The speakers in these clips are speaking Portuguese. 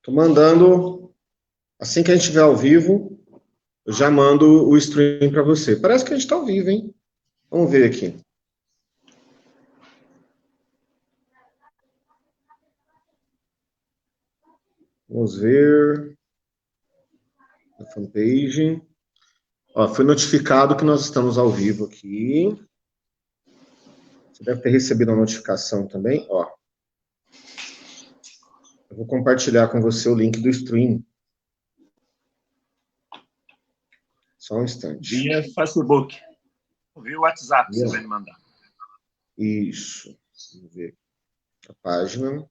Tô mandando, assim que a gente estiver ao vivo, eu já mando o stream para você. Parece que a gente está ao vivo, hein? Vamos ver aqui. Vamos ver a fanpage. Ó, foi notificado que nós estamos ao vivo aqui. Você deve ter recebido a notificação também. Ó, eu vou compartilhar com você o link do stream. Só um instante. Via Facebook. Via WhatsApp, você vai me mandar. Isso. Vamos ver a página.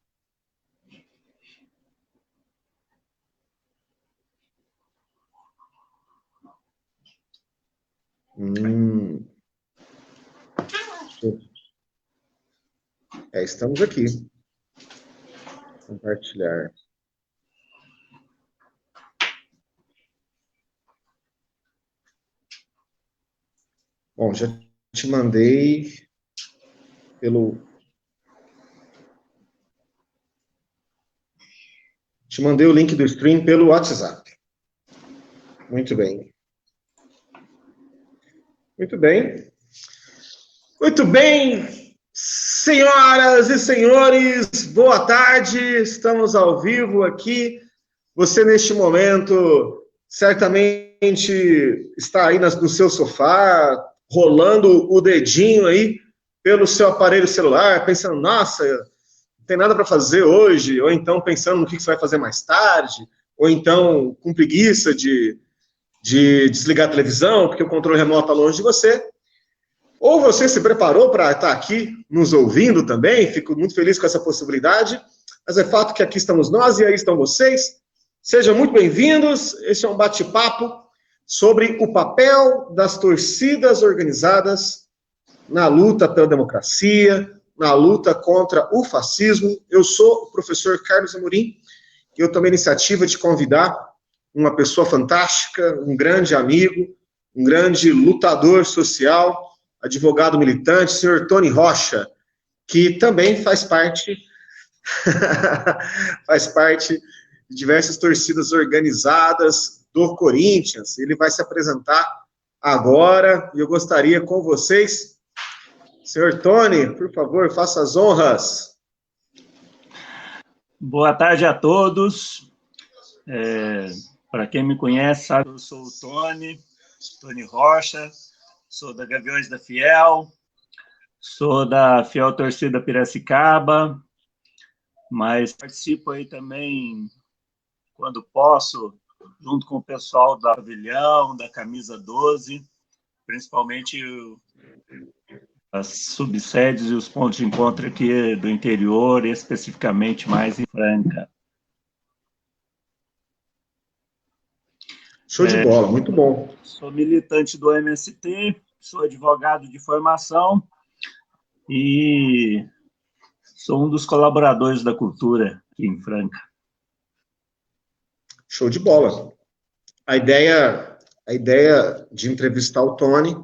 Estamos aqui. Compartilhar. Bom, já te mandei Te mandei o link do stream pelo WhatsApp. Muito bem. Muito bem. Muito bem, senhoras e senhores, boa tarde. Estamos ao vivo aqui. Você, neste momento, certamente está aí no seu sofá, rolando o dedinho aí pelo seu aparelho celular, pensando, nossa, não tem nada para fazer hoje, ou então pensando no que você vai fazer mais tarde, ou então com preguiça de desligar a televisão, porque o controle remoto está longe de você. Ou você se preparou para estar aqui nos ouvindo também, fico muito feliz com essa possibilidade, mas é fato que aqui estamos nós e aí estão vocês. Sejam muito bem-vindos, este é um bate-papo sobre o papel das torcidas organizadas na luta pela democracia, na luta contra o fascismo. Eu sou o professor Carlos Amorim, e eu tomei a iniciativa de convidar uma pessoa fantástica, um grande amigo, um grande lutador social, advogado militante, senhor Tony Rocha, que também faz parte de diversas torcidas organizadas do Corinthians. Ele vai se apresentar agora, e eu gostaria com vocês, senhor Tony, por favor, faça as honras. Boa tarde a todos. Para quem me conhece, sabe, eu sou o Tony Rocha, sou da Gaviões da Fiel, sou da Fiel Torcida Piracicaba, mas participo aí também, quando posso, junto com o pessoal da Pavilhão, da Camisa 12, principalmente as subsedes e os pontos de encontro aqui do interior, especificamente mais em Franca. Show de bola, muito bom. Sou militante do MST, sou advogado de formação e sou um dos colaboradores da cultura aqui em Franca. Show de bola. A ideia de entrevistar o Tony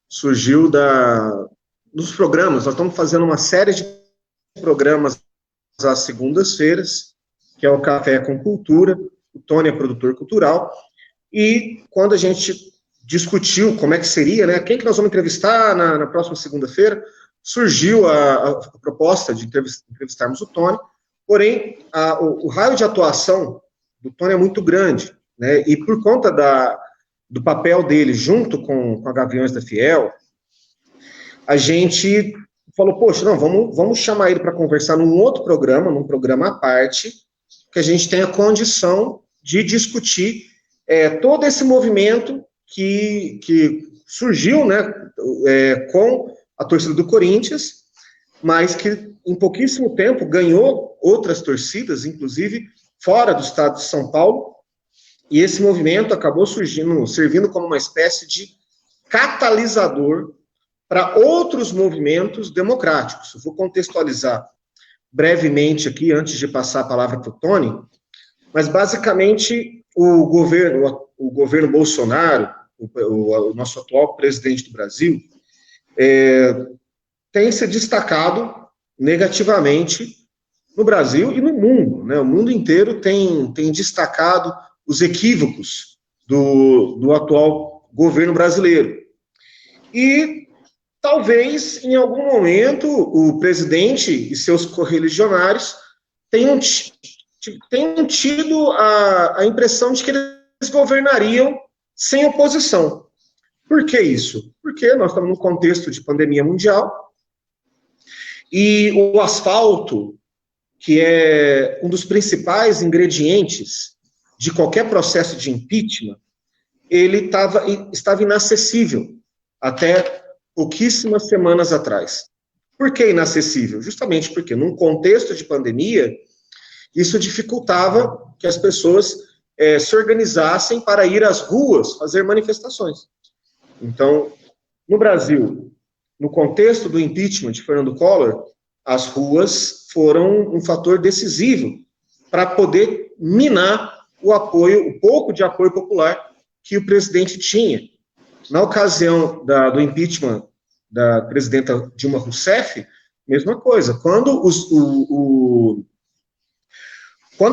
surgiu dos programas. Nós estamos fazendo uma série de programas às segundas-feiras, que é o Café com Cultura. O Tony é produtor cultural. E quando a gente discutiu como é que seria, né, quem que nós vamos entrevistar na próxima segunda-feira, surgiu a proposta de entrevistarmos o Tony, porém, o raio de atuação do Tony é muito grande, né, e por conta do papel dele junto com a Gaviões da Fiel, a gente falou, poxa, não, vamos chamar ele para conversar num outro programa, num programa à parte, que a gente tenha condição de discutir todo esse movimento que surgiu, né, com a torcida do Corinthians, mas que em pouquíssimo tempo ganhou outras torcidas, inclusive fora do estado de São Paulo, e esse movimento acabou servindo como uma espécie de catalisador para outros movimentos democráticos. Eu vou contextualizar brevemente aqui, antes de passar a palavra para o Tony, mas basicamente o governo Bolsonaro, o nosso atual presidente do Brasil, tem se destacado negativamente no Brasil e no mundo, né? O mundo inteiro tem destacado os equívocos do atual governo brasileiro. E talvez, em algum momento, o presidente e seus correligionários tenham tido a impressão de que eles governariam sem oposição. Por que isso? Porque nós estamos num contexto de pandemia mundial e o asfalto, que é um dos principais ingredientes de qualquer processo de impeachment, ele estava inacessível até pouquíssimas semanas atrás. Por que inacessível? Justamente porque, num contexto de pandemia, isso dificultava que as pessoas se organizassem para ir às ruas fazer manifestações. Então, no Brasil, no contexto do impeachment de Fernando Collor, as ruas foram um fator decisivo para poder minar o apoio, o pouco de apoio popular que o presidente tinha. Na ocasião do impeachment da presidenta Dilma Rousseff, mesma coisa. Quando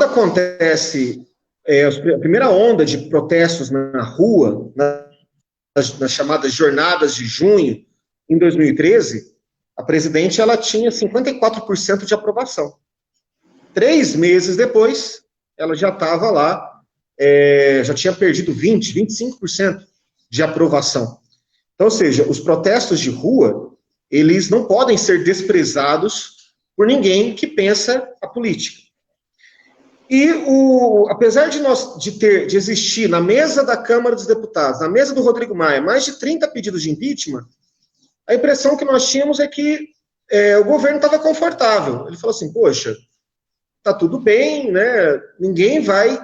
acontece a primeira onda de protestos na rua, nas chamadas jornadas de junho, em 2013, a presidente ela tinha 54% de aprovação. 3 meses depois, ela já estava lá, já tinha perdido 25% de aprovação. Então, ou seja, os protestos de rua, eles não podem ser desprezados por ninguém que pensa a política. E, apesar de existir na mesa da Câmara dos Deputados, na mesa do Rodrigo Maia, mais de 30 pedidos de impeachment, a impressão que nós tínhamos é que o governo estava confortável. Ele falou assim, poxa, está tudo bem, né? Ninguém vai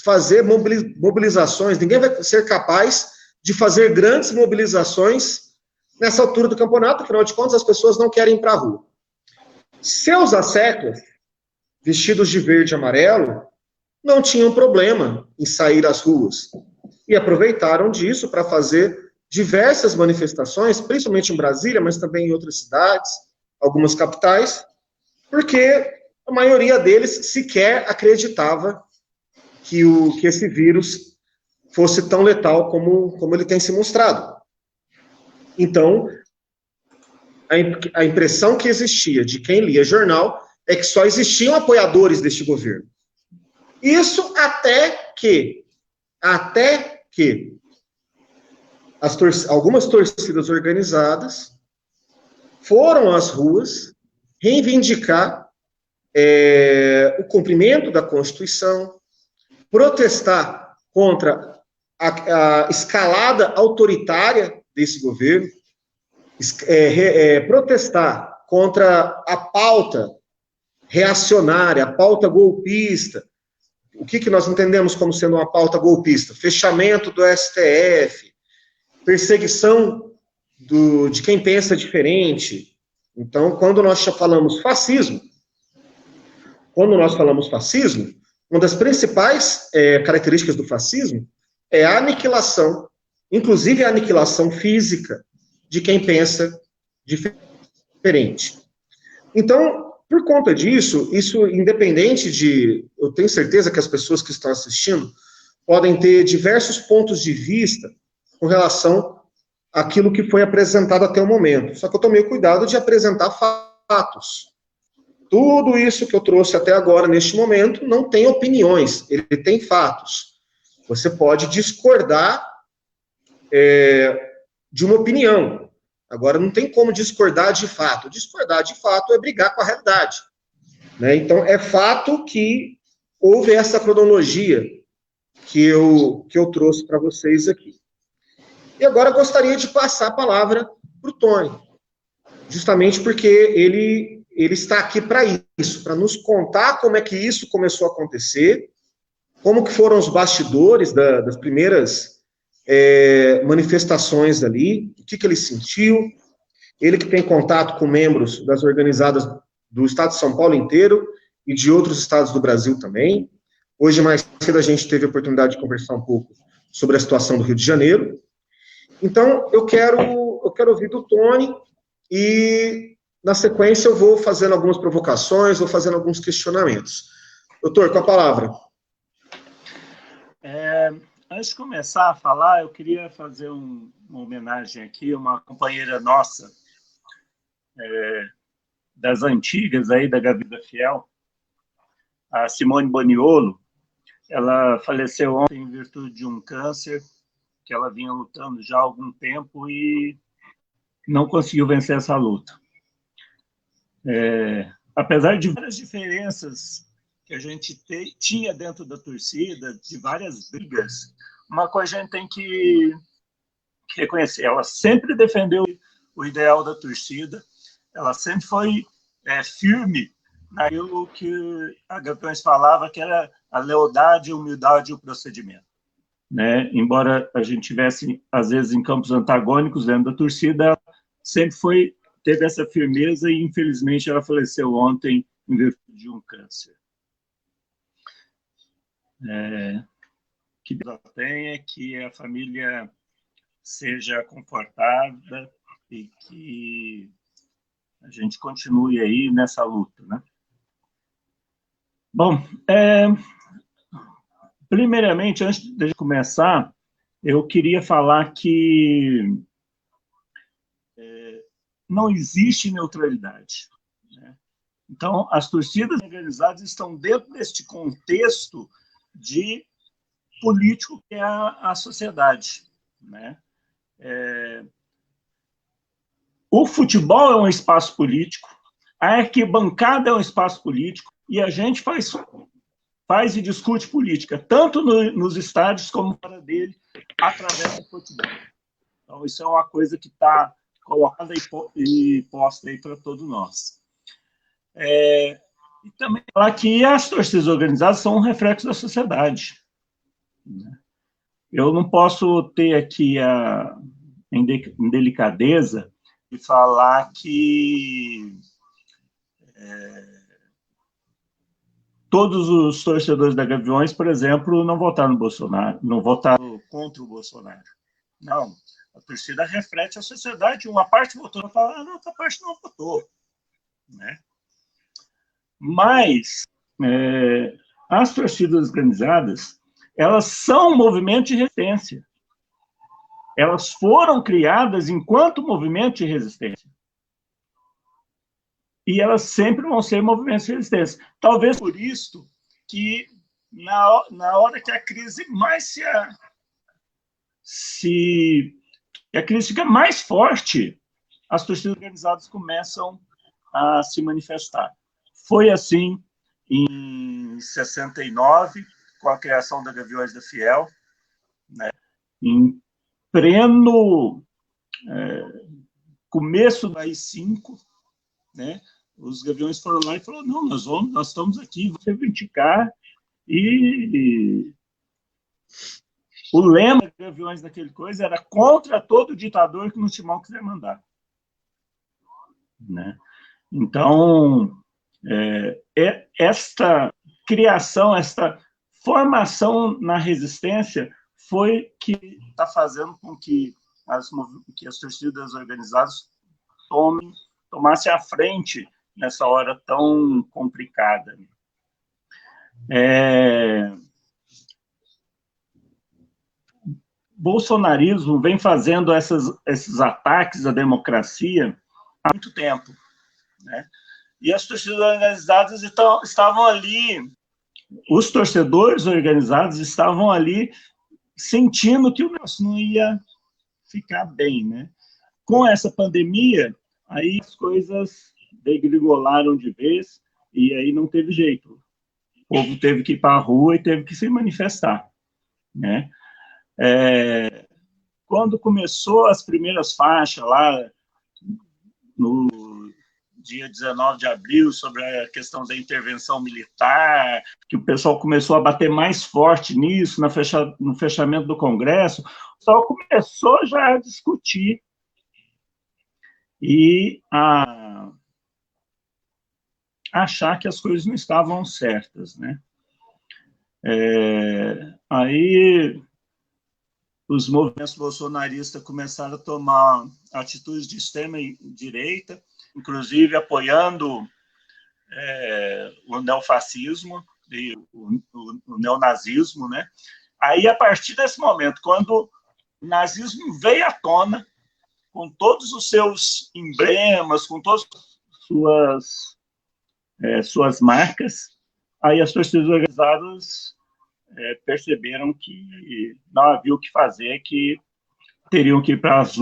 fazer mobilizações, ninguém vai ser capaz de fazer grandes mobilizações nessa altura do campeonato, afinal de contas, as pessoas não querem ir para a rua. Seus asseclas, vestidos de verde e amarelo, não tinham problema em sair às ruas. E aproveitaram disso para fazer diversas manifestações, principalmente em Brasília, mas também em outras cidades, algumas capitais, porque a maioria deles sequer acreditava que esse vírus fosse tão letal como ele tem se mostrado. Então, a impressão que existia de quem lia jornal é que só existiam apoiadores deste governo. Isso até que algumas torcidas organizadas foram às ruas reivindicar o cumprimento da Constituição, protestar contra a escalada autoritária desse governo, protestar contra a pauta reacionária, a pauta golpista. O que nós entendemos como sendo uma pauta golpista? Fechamento do STF, perseguição de quem pensa diferente. Então, quando nós falamos fascismo, uma das principais características do fascismo é a aniquilação, inclusive a aniquilação física, de quem pensa diferente. Então, por conta disso, isso independente eu tenho certeza que as pessoas que estão assistindo podem ter diversos pontos de vista com relação àquilo que foi apresentado até o momento. Só que eu tomei cuidado de apresentar fatos. Tudo isso que eu trouxe até agora, neste momento, não tem opiniões, ele tem fatos. Você pode discordar de uma opinião. Agora, não tem como discordar de fato. Discordar de fato é brigar com a realidade. Né? Então, é fato que houve essa cronologia que eu trouxe para vocês aqui. E agora eu gostaria de passar a palavra para o Tony, justamente porque ele está aqui para isso, para nos contar como é que isso começou a acontecer, como que foram os bastidores das primeiras manifestações ali, o que ele sentiu, ele que tem contato com membros das organizadas do estado de São Paulo inteiro e de outros estados do Brasil também. Hoje, mais cedo, a gente teve a oportunidade de conversar um pouco sobre a situação do Rio de Janeiro. Então, eu quero ouvir do Tony e Na sequência, eu vou fazendo algumas provocações, vou fazendo alguns questionamentos. Doutor, com a palavra. Antes de começar a falar, eu queria fazer uma homenagem aqui a uma companheira nossa, das antigas, aí da Gaviões da Fiel, a Simone Boniolo. Ela faleceu ontem em virtude de um câncer que ela vinha lutando já há algum tempo e não conseguiu vencer essa luta. Apesar de várias diferenças que a gente tinha dentro da torcida, de várias brigas, uma coisa a gente tem que reconhecer, ela sempre defendeu o ideal da torcida, ela sempre foi firme naquilo que a Gaviões falava, que era a lealdade, a humildade e o procedimento. Né? Embora a gente tivesse, às vezes, em campos antagônicos dentro da torcida, ela sempre teve essa firmeza e, infelizmente, ela faleceu ontem em virtude de um câncer. Que Deus a tenha, que a família seja confortada e que a gente continue aí nessa luta, né? Bom, primeiramente, antes de começar, eu queria falar que não existe neutralidade, né? Então, as torcidas organizadas estão dentro deste contexto de político que é a sociedade, né? O futebol é um espaço político, a arquibancada é um espaço político, e a gente faz e discute política, tanto nos estádios como fora dele, através do futebol. Então, isso é uma coisa que está colocada e posta aí para todos nós. E também falar que as torcidas organizadas são um reflexo da sociedade. Eu não posso ter aqui a indelicadeza de falar que todos os torcedores da Gaviões, por exemplo, não votaram no Bolsonaro, não votaram contra o Bolsonaro. Não, a torcida reflete a sociedade. Uma parte votou e fala, não, outra parte não votou. Né? Mas as torcidas organizadas, elas são um movimento de resistência. Elas foram criadas enquanto movimento de resistência. E elas sempre vão ser movimentos de resistência. Talvez por isso que, na hora que a crise mais a crise fica mais forte, as torcidas organizadas começam a se manifestar. Foi assim em 69, com a criação da Gaviões da Fiel, né? Em pleno começo do AI-5, né? Os Gaviões foram lá e falaram, não, nós estamos aqui, vamos reivindicar, e o lema dos Gaviões daquele coisa era contra todo ditador que no timão quiser mandar. Né? Então, esta criação, esta formação na resistência foi que está fazendo com que as torcidas organizadas tomassem a frente nessa hora tão complicada. Bolsonarismo vem fazendo esses ataques à democracia há muito tempo, né? E as torcidas organizadas estavam ali, os torcedores organizados estavam ali sentindo que o negócio não ia ficar bem, né? Com essa pandemia, aí as coisas degringolaram de vez e aí não teve jeito. O povo teve que ir para a rua e teve que se manifestar, né? Quando começou as primeiras faixas lá no dia 19 de abril, sobre a questão da intervenção militar, que o pessoal começou a bater mais forte nisso, no fechamento do Congresso, o pessoal começou já a discutir e a achar que as coisas não estavam certas, né? Aí os movimentos bolsonaristas começaram a tomar atitudes de extrema-direita, inclusive apoiando o neofascismo e o neonazismo, né? Aí, a partir desse momento, quando o nazismo veio à tona, com todos os seus emblemas, com todas suas marcas, aí as torcidas organizadas perceberam que não havia o que fazer, que teriam que ir para as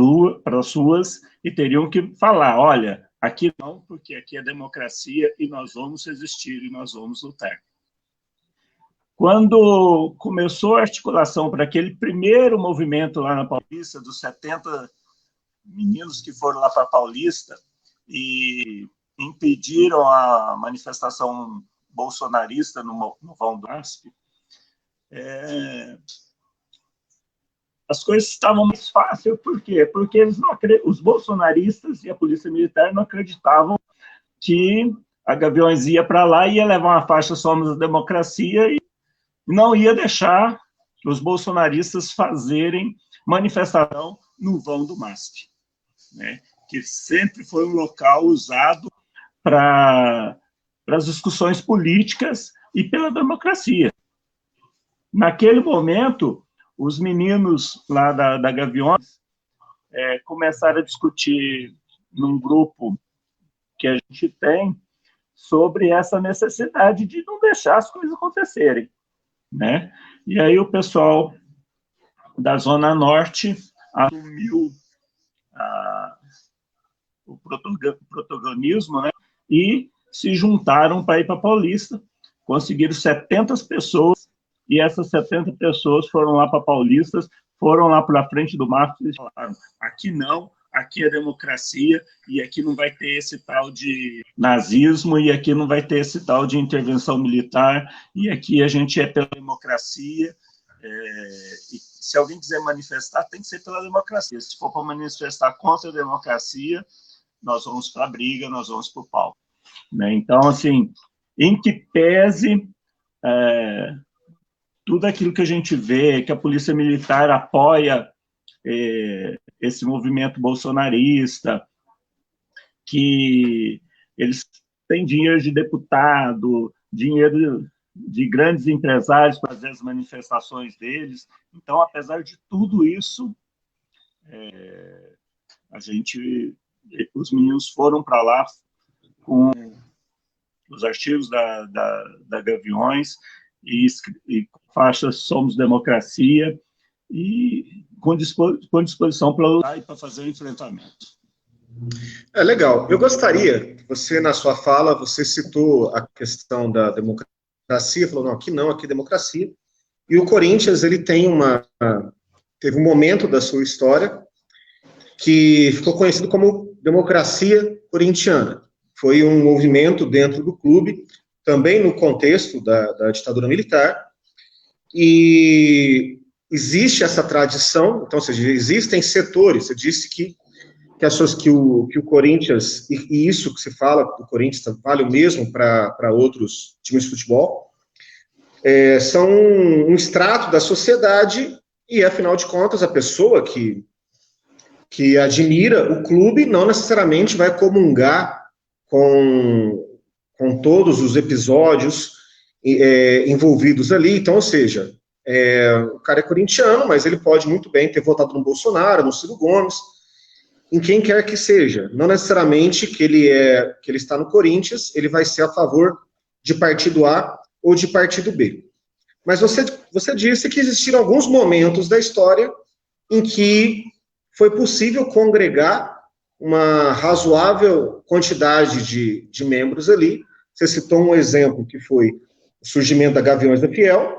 ruas e teriam que falar, olha, aqui não, porque aqui é democracia e nós vamos resistir e nós vamos lutar. Quando começou a articulação para aquele primeiro movimento lá na Paulista, dos 70 meninos que foram lá para a Paulista e impediram a manifestação bolsonarista no vão do MASP, as coisas estavam mais fáceis. Por quê? Porque os bolsonaristas e a polícia militar não acreditavam que a Gaviões ia para lá e ia levar uma faixa "Somos a Democracia" e não ia deixar os bolsonaristas fazerem manifestação no vão do MASP, né? Que sempre foi um local usado para as discussões políticas e pela democracia. Naquele momento, os meninos lá da Gaviões começaram a discutir num grupo que a gente tem sobre essa necessidade de não deixar as coisas acontecerem, né? E aí o pessoal da Zona Norte assumiu o protagonismo, né? E se juntaram para ir para a Paulista, conseguiram 70 pessoas, e essas 70 pessoas foram lá para a Paulista, foram lá para a frente do MASP e falaram, aqui não, aqui é democracia, e aqui não vai ter esse tal de nazismo, e aqui não vai ter esse tal de intervenção militar, e aqui a gente é pela democracia, e se alguém quiser manifestar, tem que ser pela democracia. Se for para manifestar contra a democracia, nós vamos para a briga, nós vamos para o pau. Né? Então, assim, em que pese tudo aquilo que a gente vê, que a polícia militar apoia esse movimento bolsonarista, que eles têm dinheiro de deputado, dinheiro de grandes empresários para fazer as manifestações deles. Então, apesar de tudo isso, os meninos foram para lá com os artigos da Gaviões e faixas "Somos Democracia", e com disposição para lutar e para fazer o enfrentamento. Legal. Eu gostaria, você na sua fala, você citou a questão da democracia, falou, não, aqui é democracia, e o Corinthians, ele teve um momento da sua história que ficou conhecido como democracia corintiana. Foi um movimento dentro do clube, também no contexto da ditadura militar, e existe essa tradição, então, ou seja, existem setores, você disse que o Corinthians, e isso que se fala do Corinthians vale o mesmo para outros times de futebol, são um extrato da sociedade, e, afinal de contas, a pessoa que admira o clube não necessariamente vai comungar com todos os episódios envolvidos ali. Então, ou seja, o cara é corintiano, mas ele pode muito bem ter votado no Bolsonaro, no Ciro Gomes, em quem quer que seja. Não necessariamente que ele está no Corinthians, ele vai ser a favor de partido A ou de partido B. Mas você disse que existiram alguns momentos da história em que foi possível congregar uma razoável quantidade de membros ali. Você citou um exemplo que foi o surgimento da Gaviões da Fiel,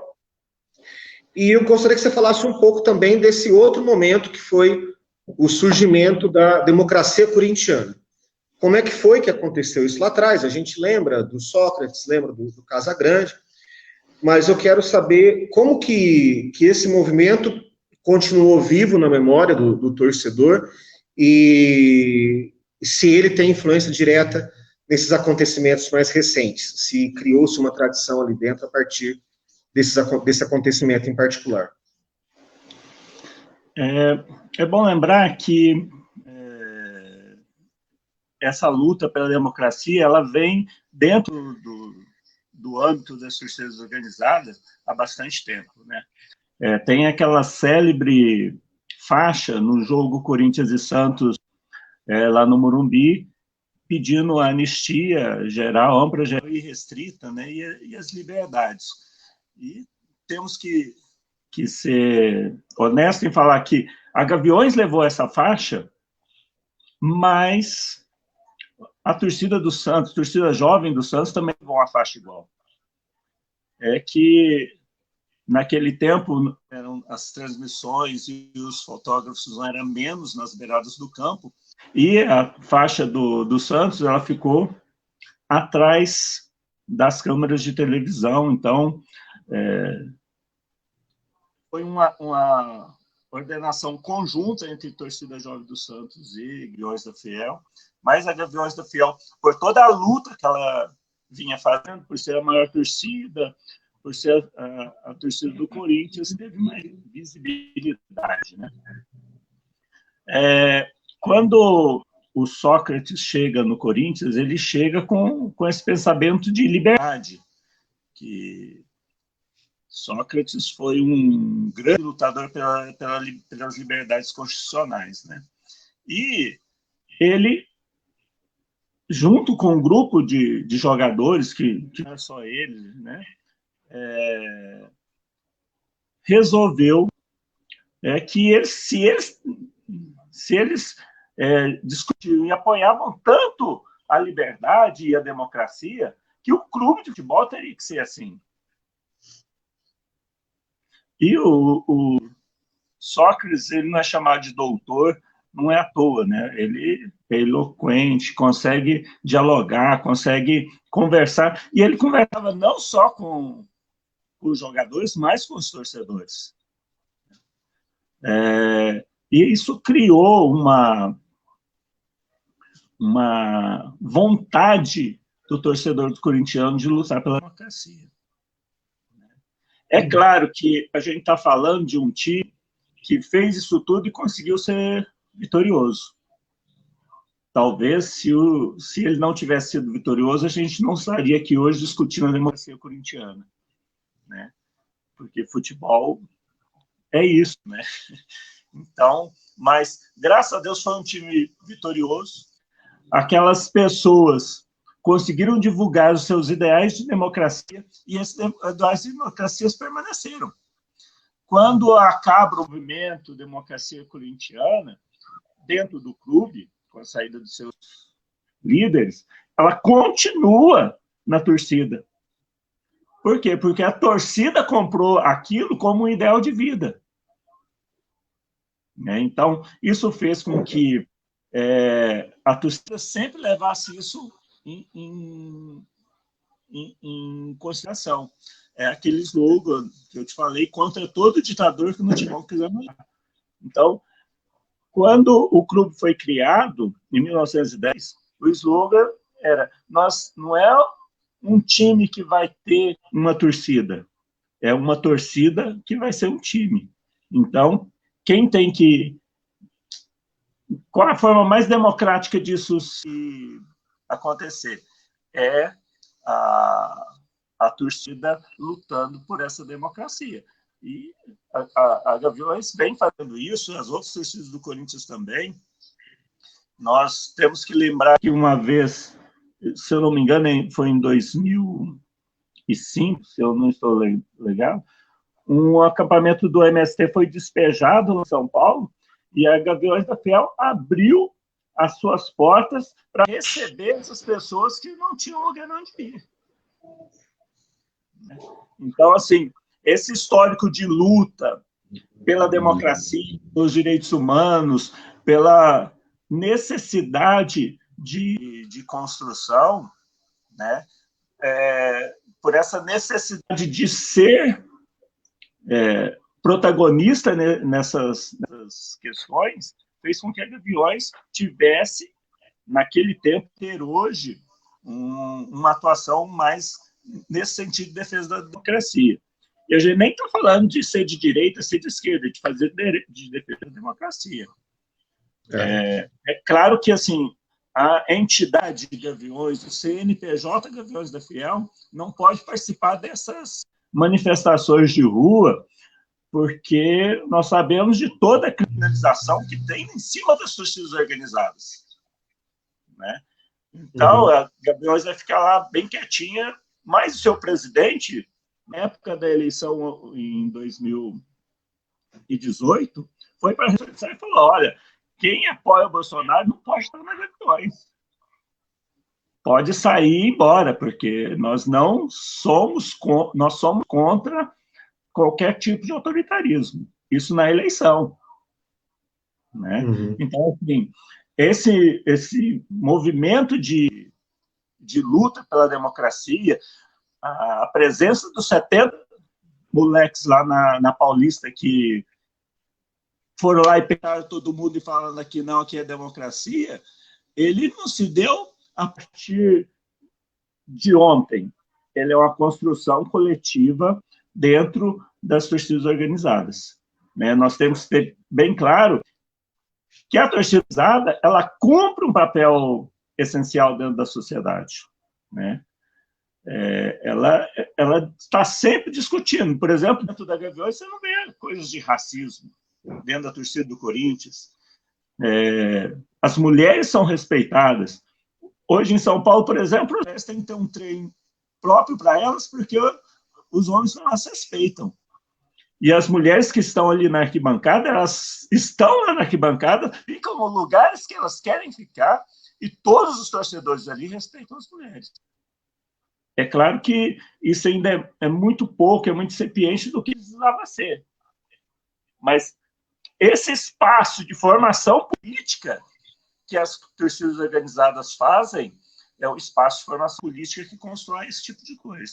e eu gostaria que você falasse um pouco também desse outro momento que foi o surgimento da democracia corintiana. Como é que foi que aconteceu isso lá atrás? A gente lembra do Sócrates, lembra do Casagrande, mas eu quero saber como que esse movimento continuou vivo na memória do torcedor e se ele tem influência direta nesses acontecimentos mais recentes, se criou-se uma tradição ali dentro a partir desse acontecimento em particular. É bom lembrar que essa luta pela democracia, ela vem dentro do âmbito das torcidas organizadas há bastante tempo, né? Tem aquela célebre faixa no jogo Corinthians e Santos, lá no Morumbi, pedindo a anistia geral, ampla, geral e restrita, né? E as liberdades. E temos que ser honesto em falar que a Gaviões levou essa faixa, mas a torcida do Santos, a torcida jovem do Santos também levou uma faixa igual. É que naquele tempo as transmissões e os fotógrafos eram menos nas beiradas do campo, e a faixa do Santos ela ficou atrás das câmeras de televisão. Então, foi uma ordenação conjunta entre torcida jovem do Santos e Gaviões da Fiel, mas a Gaviões da Fiel, por toda a luta que ela vinha fazendo, por ser a maior torcida, por ser a torcida do Corinthians, teve mais visibilidade, né? Quando o Sócrates chega no Corinthians, ele chega com esse pensamento de liberdade, que Sócrates foi um grande lutador pelas liberdades constitucionais, né? E ele, junto com um grupo de jogadores, que não é só ele, né? Resolveu que se eles discutiam e apoiavam tanto a liberdade e a democracia, que o clube de futebol teria que ser assim. E o Sócrates, ele não é chamado de doutor, não é à toa, né? Ele é eloquente, consegue dialogar, consegue conversar, e ele conversava não só com os jogadores, mas com os torcedores. E isso criou uma vontade do torcedor do corintiano de lutar pela democracia. É claro que a gente está falando de um time que fez isso tudo e conseguiu ser vitorioso. Talvez, se ele não tivesse sido vitorioso, a gente não estaria aqui hoje discutindo a democracia corintiana, né? Porque futebol é isso, né? Então, mas, graças a Deus, foi um time vitorioso. Aquelas pessoas conseguiram divulgar os seus ideais de democracia, e esses ideais de democracia permaneceram. Quando acaba o movimento Democracia Corintiana, dentro do clube, com a saída dos seus líderes, ela continua na torcida. Por quê? Porque a torcida comprou aquilo como um ideal de vida. Então, isso fez com que a torcida sempre levasse isso em consideração. É aquele slogan que eu te falei, contra todo ditador que no futebol quiser mudar. Então, quando o clube foi criado, em 1910, o slogan era: nós não é um time que vai ter uma torcida, é uma torcida que vai ser um time. Então, quem tem que... Qual a forma mais democrática disso se acontecer? É a torcida lutando por essa democracia. E a Gaviões vem fazendo isso, as outras torcidas do Corinthians também. Nós temos que lembrar que uma vez, se eu não me engano, foi em 2005, se eu não estou legal, um acampamento do MST foi despejado em São Paulo, e a Gaviões da Fiel abriu as suas portas para receber essas pessoas que não tinham lugar onde ir. Então, assim, esse histórico de luta pela democracia, pelos direitos humanos, pela necessidade de construção, né? Por essa necessidade de ser protagonista, né, nessas questões, fez com que a Gaviões tivesse, naquele tempo, ter hoje uma atuação mais nesse sentido de defesa da democracia. E a gente nem está falando de ser de direita, ser de esquerda, de fazer de defesa da democracia. É claro que, assim, a entidade de Gaviões, o CNPJ Gaviões da Fiel, não pode participar dessas manifestações de rua, porque nós sabemos de toda a criminalização que tem em cima das torcidas organizadas, né? Então, a Gaviões vai ficar lá bem quietinha, mas o seu presidente, na época da eleição em 2018, foi para a reflexão e falou, olha, quem apoia o Bolsonaro não pode estar na Gaviões. Pode sair e ir embora, porque nós somos contra qualquer tipo de autoritarismo. Isso na eleição, né? Então, assim, esse movimento de luta pela democracia, a presença dos 70 moleques lá na Paulista que foram lá e pegaram todo mundo e falando que não, aqui é democracia, ele não se deu a partir de ontem. Ele é uma construção coletiva dentro das torcidas organizadas, né? Nós temos que ter bem claro que a torcida organizada, ela cumpre um papel essencial dentro da sociedade, né? Ela está sempre discutindo. Por exemplo, dentro da Gaviões, você não vê coisas de racismo dentro da torcida do Corinthians. As mulheres são respeitadas. Hoje, em São Paulo, por exemplo, as mulheres têm que ter um treino próprio para elas, porque os homens não as respeitam. E as mulheres que estão ali na arquibancada, elas estão lá na arquibancada, ficam nos lugares que elas querem ficar, e todos os torcedores ali respeitam as mulheres. É claro que isso ainda é muito pouco, é muito incipiente do que precisava ser. Mas esse espaço de formação política que as torcidas organizadas fazem é o espaço de formação política que constrói esse tipo de coisa.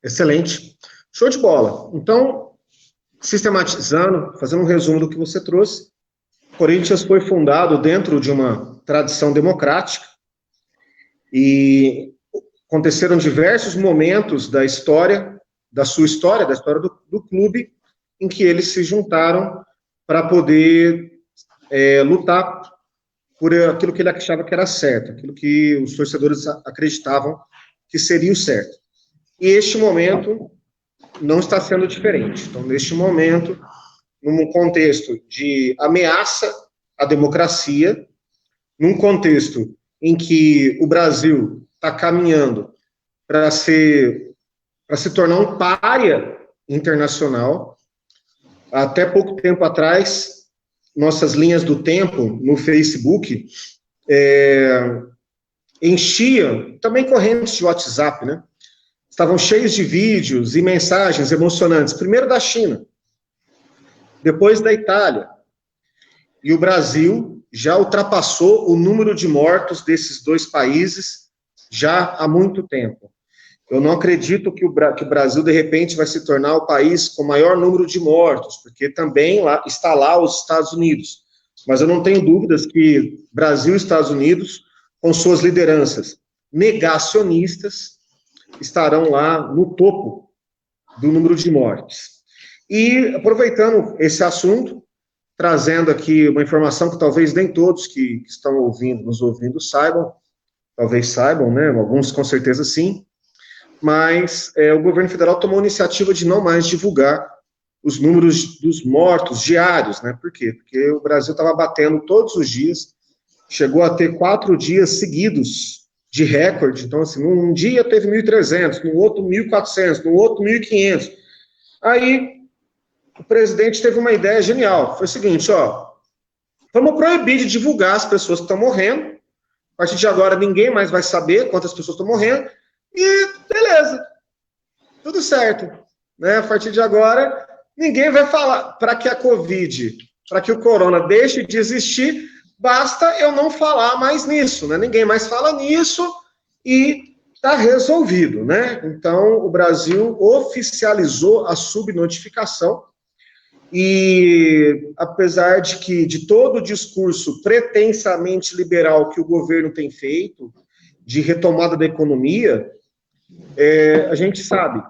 Excelente. Show de bola. Então, sistematizando, fazendo um resumo do que você trouxe, o Corinthians foi fundado dentro de uma tradição democrática e aconteceram diversos momentos da história, da história do clube, em que eles se juntaram para poder lutar por aquilo que ele achava que era certo, aquilo que os torcedores acreditavam que seria o certo. E este momento não está sendo diferente. Então, neste momento, num contexto de ameaça à democracia, num contexto em que o Brasil está caminhando para se tornar um pária internacional. Até pouco tempo atrás, nossas linhas do tempo no Facebook enchiam, também correntes de WhatsApp, né? Estavam cheios de vídeos e mensagens emocionantes, primeiro da China, depois da Itália. E o Brasil já ultrapassou o número de mortos desses dois países já há muito tempo. Eu não acredito que o Brasil, de repente, vai se tornar o país com o maior número de mortos, porque também está lá os Estados Unidos. Mas eu não tenho dúvidas que Brasil e Estados Unidos, com suas lideranças negacionistas, estarão lá no topo do número de mortes. E, aproveitando esse assunto, trazendo aqui uma informação que talvez nem todos que estão nos ouvindo saibam, talvez saibam, né? Alguns com certeza sim, mas o governo federal tomou a iniciativa de não mais divulgar os números dos mortos diários, né? Por quê? Porque o Brasil estava batendo todos os dias, chegou a ter 4 dias seguidos de recorde. Então, assim, num dia teve 1.300, no outro 1.400, no outro 1.500. Aí, o presidente teve uma ideia genial. Foi o seguinte, vamos proibir de divulgar as pessoas que estão morrendo. A partir de agora, ninguém mais vai saber quantas pessoas estão morrendo. E, beleza, tudo certo. Né? A partir de agora, ninguém vai falar. Para que a Covid, para que o corona deixe de existir, basta eu não falar mais nisso, né? Ninguém mais fala nisso e está resolvido, né? Então, o Brasil oficializou a subnotificação e, apesar de todo o discurso pretensamente liberal que o governo tem feito, de retomada da economia, a gente sabe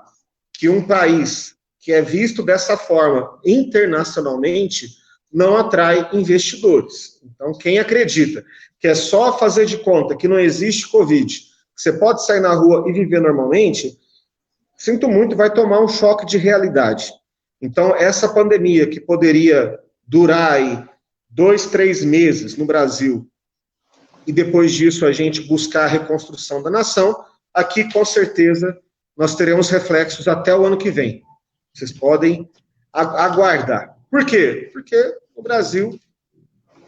que um país que é visto dessa forma internacionalmente não atrai investidores. Então, quem acredita que é só fazer de conta que não existe Covid, que você pode sair na rua e viver normalmente, sinto muito, vai tomar um choque de realidade. Então, essa pandemia que poderia durar aí 2, 3 meses no Brasil, e depois disso a gente buscar a reconstrução da nação, aqui com certeza nós teremos reflexos até o ano que vem. Vocês podem aguardar. Por quê? Porque no Brasil,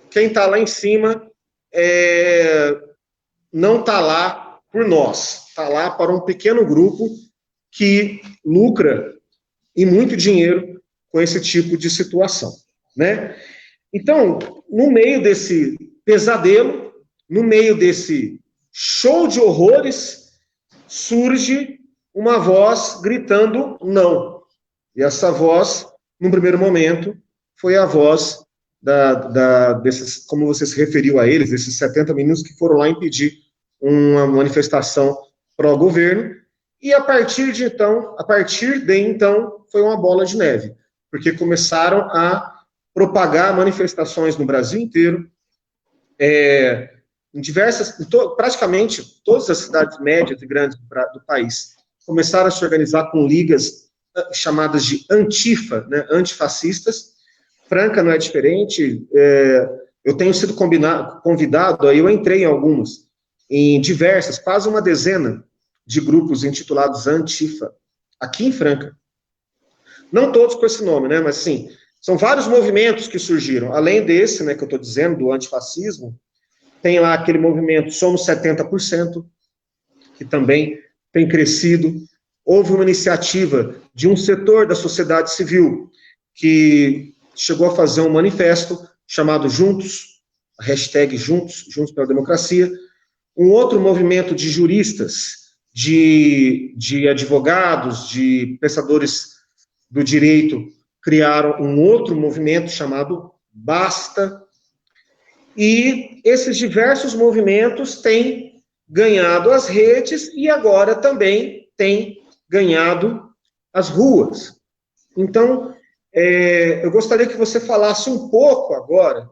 quem está lá em cima não está lá por nós, está lá para um pequeno grupo que lucra e muito dinheiro com esse tipo de situação, né? Então, no meio desse pesadelo, no meio desse show de horrores, surge uma voz gritando não. E essa voz, num primeiro momento, foi a voz desses, como você se referiu a eles, desses 70 meninos que foram lá impedir uma manifestação pró-governo. E a partir de então, foi uma bola de neve, porque começaram a propagar manifestações no Brasil inteiro, em praticamente todas as cidades médias e grandes do país, começaram a se organizar com ligas chamadas de antifa, né, antifascistas. Franca não é diferente, eu tenho sido convidado, aí eu entrei em algumas, em diversas, quase uma dezena de grupos intitulados Antifa, aqui em Franca. Não todos com esse nome, né, mas sim, são vários movimentos que surgiram, além desse, né, que eu estou dizendo, do antifascismo, tem lá aquele movimento Somos 70%, que também tem crescido. Houve uma iniciativa de um setor da sociedade civil que chegou a fazer um manifesto chamado Juntos, a hashtag Juntos pela Democracia. Um outro movimento de juristas, de advogados, de pensadores do direito, criaram um outro movimento chamado Basta. E esses diversos movimentos têm ganhado as redes e agora também têm ganhado as ruas. Então, eu gostaria que você falasse um pouco agora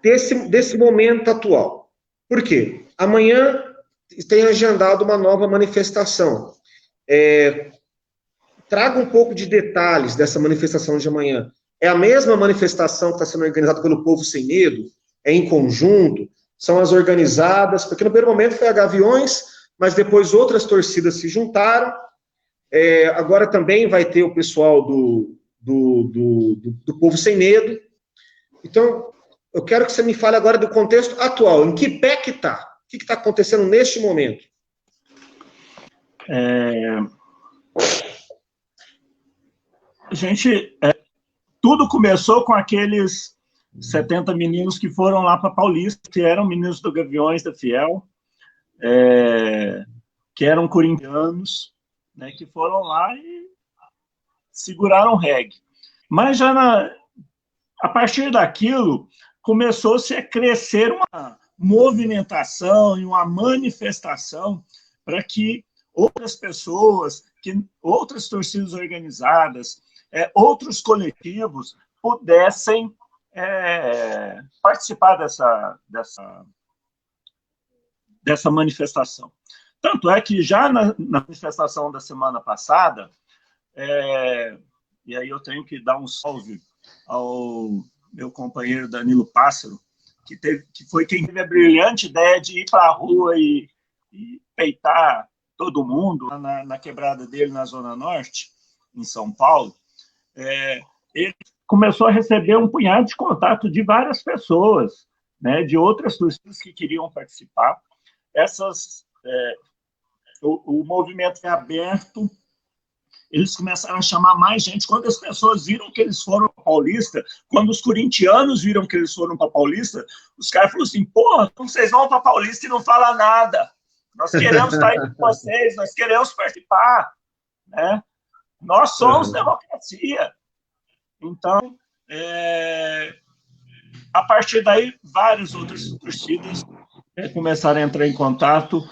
desse momento atual. Por quê? Amanhã tem agendado uma nova manifestação. Traga um pouco de detalhes dessa manifestação de amanhã. É a mesma manifestação que está sendo organizada pelo Povo Sem Medo? É em conjunto? São as organizadas? Porque no primeiro momento foi a Gaviões, mas depois outras torcidas se juntaram. Agora também vai ter o pessoal do Povo Sem Medo. Então, eu quero que você me fale agora do contexto atual. Em que pé que está? O que está acontecendo neste momento? Tudo começou com aqueles 70 meninos que foram lá para Paulista, que eram meninos do Gaviões da Fiel, que eram corintianos, né, que foram lá e seguraram o reggae. Mas a partir daquilo, começou-se a crescer uma movimentação e uma manifestação para que outras pessoas, outras torcidas organizadas, outros coletivos pudessem participar dessa manifestação. Tanto é que já na manifestação da semana passada, e aí eu tenho que dar um salve ao meu companheiro Danilo Pássaro, que foi quem teve a brilhante ideia de ir para a rua e peitar todo mundo na quebrada dele na Zona Norte, em São Paulo. Ele começou a receber um punhado de contato de várias pessoas, né, de outras torcidas que queriam participar. O movimento é aberto, eles começaram a chamar mais gente. Quando as pessoas viram que eles foram para Paulista, quando os corintianos viram que eles foram para Paulista, os caras falaram assim: porra, como vocês vão para Paulista e não falam nada? Nós queremos estar aí com vocês, nós queremos participar, né? Nós somos democracia. Então, a partir daí, várias outras torcidas começaram a entrar em contato,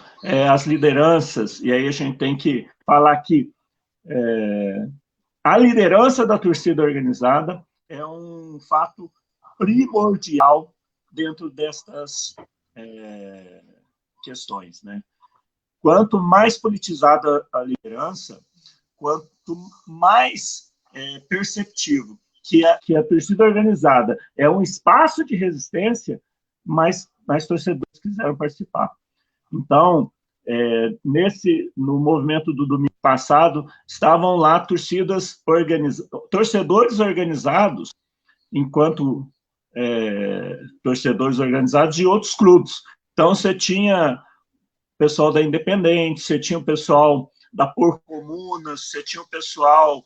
as lideranças, e aí a gente tem que falar que A liderança da torcida organizada é um fato primordial dentro destas questões, né? Quanto mais politizada a liderança, quanto mais perceptível que a torcida organizada é um espaço de resistência, mais torcedores quiseram participar. Então, no movimento do domingo passado, estavam lá torcedores organizados, enquanto torcedores organizados de outros clubes. Então, você tinha pessoal da Independente, você tinha o pessoal da Porcomunas, você tinha o pessoal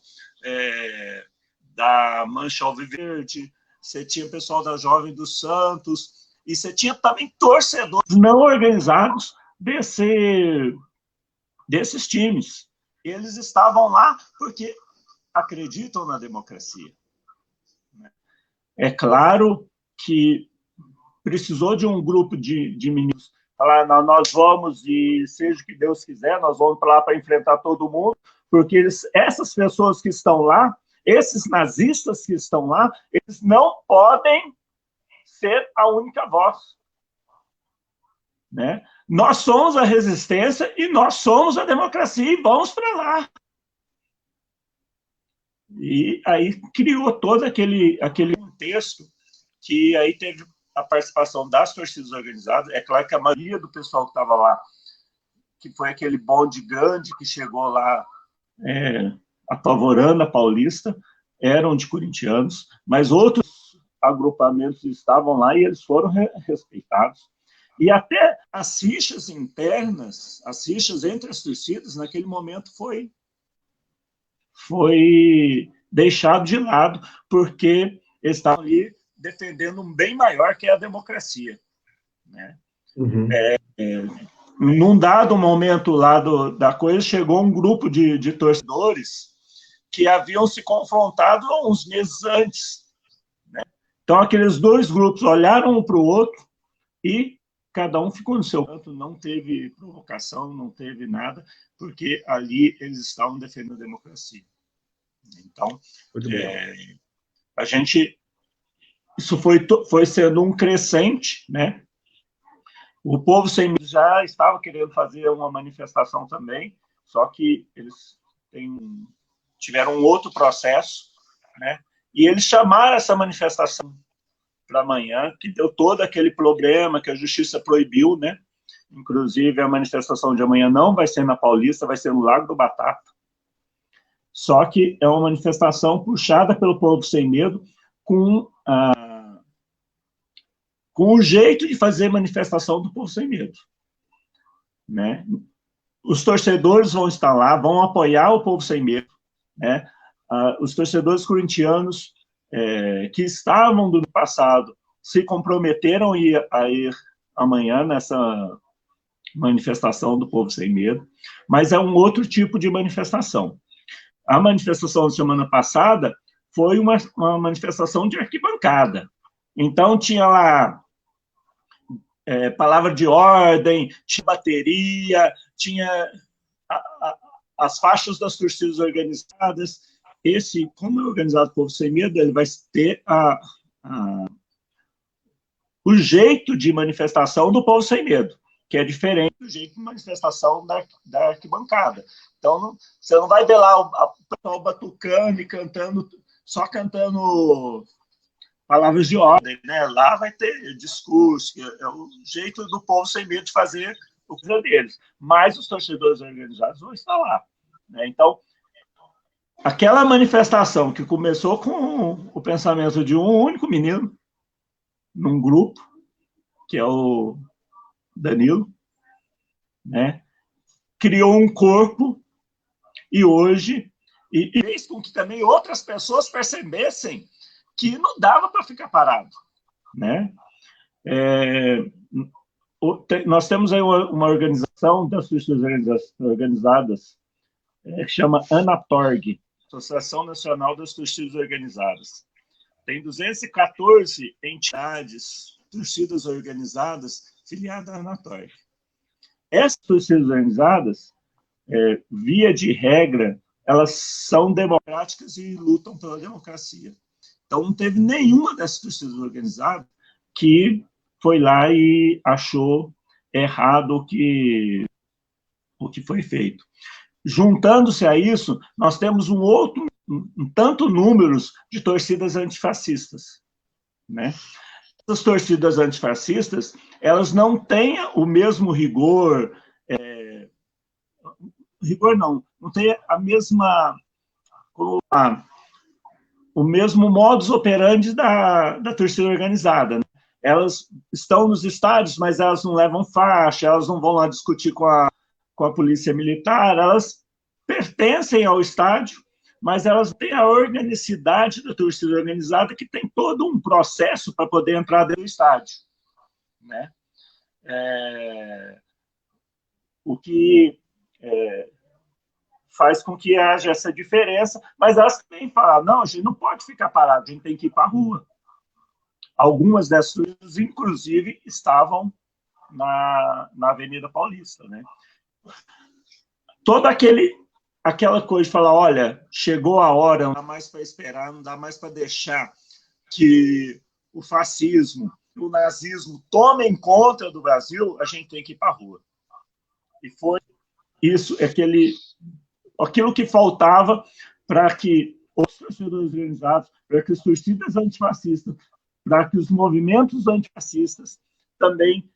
da Mancha Alviverde, você tinha o pessoal da Jovem dos Santos, e você tinha também torcedores não organizados desses times. Eles estavam lá porque acreditam na democracia. É claro que precisou de um grupo de meninos falar, nós vamos, e seja o que Deus quiser, nós vamos para lá para enfrentar todo mundo, porque essas pessoas que estão lá, esses nazistas que estão lá, eles não podem ser a única voz. Né? Nós somos a resistência e nós somos a democracia, e vamos para lá. E aí criou todo aquele contexto que aí teve a participação das torcidas organizadas. É claro que a maioria do pessoal que estava lá, que foi aquele bonde grande que chegou lá apavorando a Paulista, eram de corintianos, mas outros agrupamentos estavam lá e eles foram respeitados. E até as rixas internas, as rixas entre as torcidas, naquele momento foi deixado de lado, porque eles estavam ali defendendo um bem maior, que é a democracia. Né? Uhum. Num dado momento lá da coisa, chegou um grupo de torcedores que haviam se confrontado uns meses antes. Né? Então, aqueles dois grupos olharam um para o outro e cada um ficou no seu canto, não teve provocação, não teve nada, porque ali eles estavam defendendo a democracia. Então, a gente... Isso foi sendo um crescente, né? O Povo Sem Medo já estava querendo fazer uma manifestação também, só que eles tiveram um outro processo, né? E eles chamaram essa manifestação para amanhã, que deu todo aquele problema que a justiça proibiu, né? Inclusive, a manifestação de amanhã não vai ser na Paulista, vai ser no Largo do Batata. Só que é uma manifestação puxada pelo Povo Sem Medo, com o jeito de fazer manifestação do Povo Sem Medo. Né? Os torcedores vão estar lá, vão apoiar o Povo Sem Medo. Né? Os torcedores corintianos que estavam do ano passado se comprometeram a ir amanhã nessa manifestação do Povo Sem Medo, mas é um outro tipo de manifestação. A manifestação da semana passada foi uma manifestação de arquibancada. Então, tinha lá palavra de ordem, tinha bateria, tinha as faixas das torcidas organizadas. Como é organizado o Povo Sem Medo, ele vai ter o jeito de manifestação do Povo Sem Medo, que é diferente do jeito de manifestação da arquibancada. Então, você não vai ver lá o pessoal batucando e cantando, só cantando palavras de ordem, né? Lá vai ter discurso, que é o jeito do Povo Sem Medo de fazer o que é deles. Mas os torcedores organizados vão estar lá. Né? Então, aquela manifestação que começou com o pensamento de um único menino, num grupo, que é o Danilo, né? Criou um corpo e hoje fez com que também outras pessoas percebessem que não dava para ficar parado. Né? Nós temos aí uma organização das torcidas organizadas que chama Anatorg, Associação Nacional das Torcidas Organizadas. Tem 214 entidades, torcidas organizadas, filiadas à Anatorg. Essas torcidas organizadas, via de regra, elas são democráticas e lutam pela democracia. Então, não teve nenhuma dessas torcidas organizadas que foi lá e achou errado o que foi feito. Juntando-se a isso, nós temos um tanto números de torcidas antifascistas, né? Essas torcidas antifascistas, elas não têm o mesmo rigor, não tem a mesma, o mesmo modus operandi da torcida organizada, né? Elas estão nos estádios, mas elas não levam faixa, elas não vão lá discutir com a polícia militar, elas pertencem ao estádio, mas elas têm a organicidade da torcida organizada, que tem todo um processo para poder entrar dentro do estádio, né? O que faz com que haja essa diferença, mas elas também falam, não, a gente não pode ficar parado, a gente tem que ir para a rua. Algumas dessas torcidas, inclusive, estavam na Avenida Paulista, né? Toda aquela coisa de falar, olha, chegou a hora, não dá mais para esperar, não dá mais para deixar que o fascismo, o nazismo tomem conta do Brasil, a gente tem que ir para a rua. E foi isso, aquilo que faltava para que os torcedores organizados, para que as torcidas antifascistas, para que os movimentos antifascistas também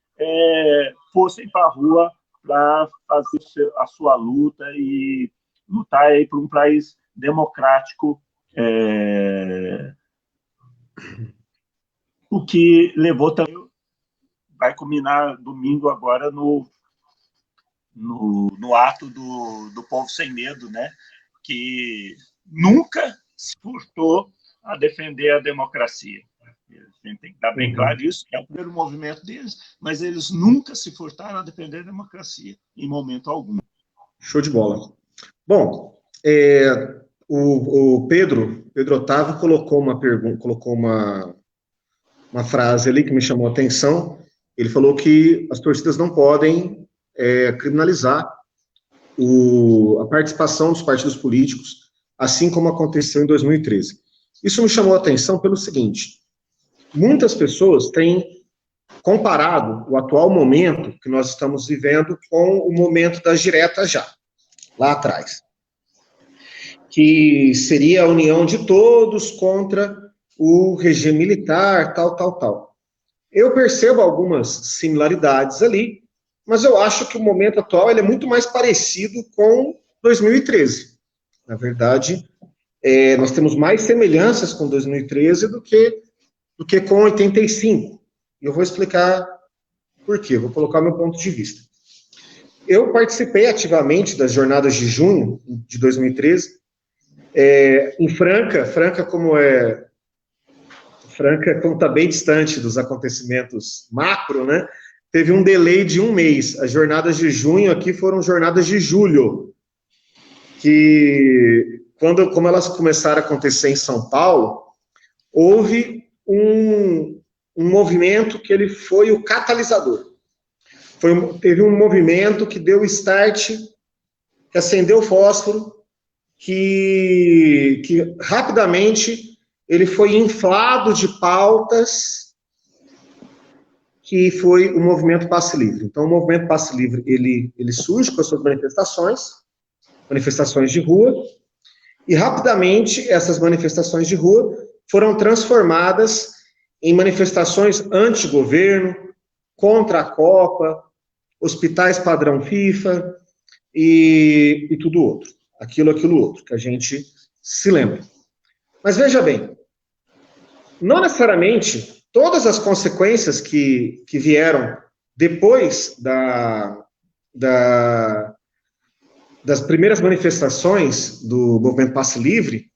fossem para a rua para fazer a sua luta e lutar aí por um país democrático, o que levou também, vai culminar domingo agora no ato do Povo Sem Medo, né? Que nunca se furtou a defender a democracia. A gente tem que dar bem claro isso, que é o primeiro movimento deles, mas eles nunca se furtaram a defender a democracia, em momento algum. Show de bola. Bom, o Pedro Otávio colocou uma pergunta, colocou uma frase ali que me chamou a atenção. Ele falou que as torcidas não podem criminalizar a participação dos partidos políticos, assim como aconteceu em 2013. Isso me chamou a atenção pelo seguinte: muitas pessoas têm comparado o atual momento que nós estamos vivendo com o momento das diretas já, lá atrás, que seria a união de todos contra o regime militar, tal. Eu percebo algumas similaridades ali, mas eu acho que o momento atual ele é muito mais parecido com 2013. Na verdade, nós temos mais semelhanças com 2013 do que com 85. E eu vou explicar por quê, vou colocar meu ponto de vista. Eu participei ativamente das jornadas de junho de 2013, em Franca como está bem distante dos acontecimentos macro, né? Teve um delay de um mês. As jornadas de junho aqui foram jornadas de julho, que como elas começaram a acontecer em São Paulo, houve um movimento que ele foi o catalisador. Teve um movimento que deu start, que acendeu o fósforo, que rapidamente ele foi inflado de pautas, que foi o movimento Passe Livre. Então, o movimento Passe Livre, ele surge com as suas manifestações de rua, e rapidamente essas manifestações de rua foram transformadas em manifestações anti-governo, contra a Copa, hospitais padrão FIFA e tudo outro. Aquilo outro, que a gente se lembra. Mas veja bem, não necessariamente todas as consequências que vieram depois das primeiras manifestações do movimento Passe Livre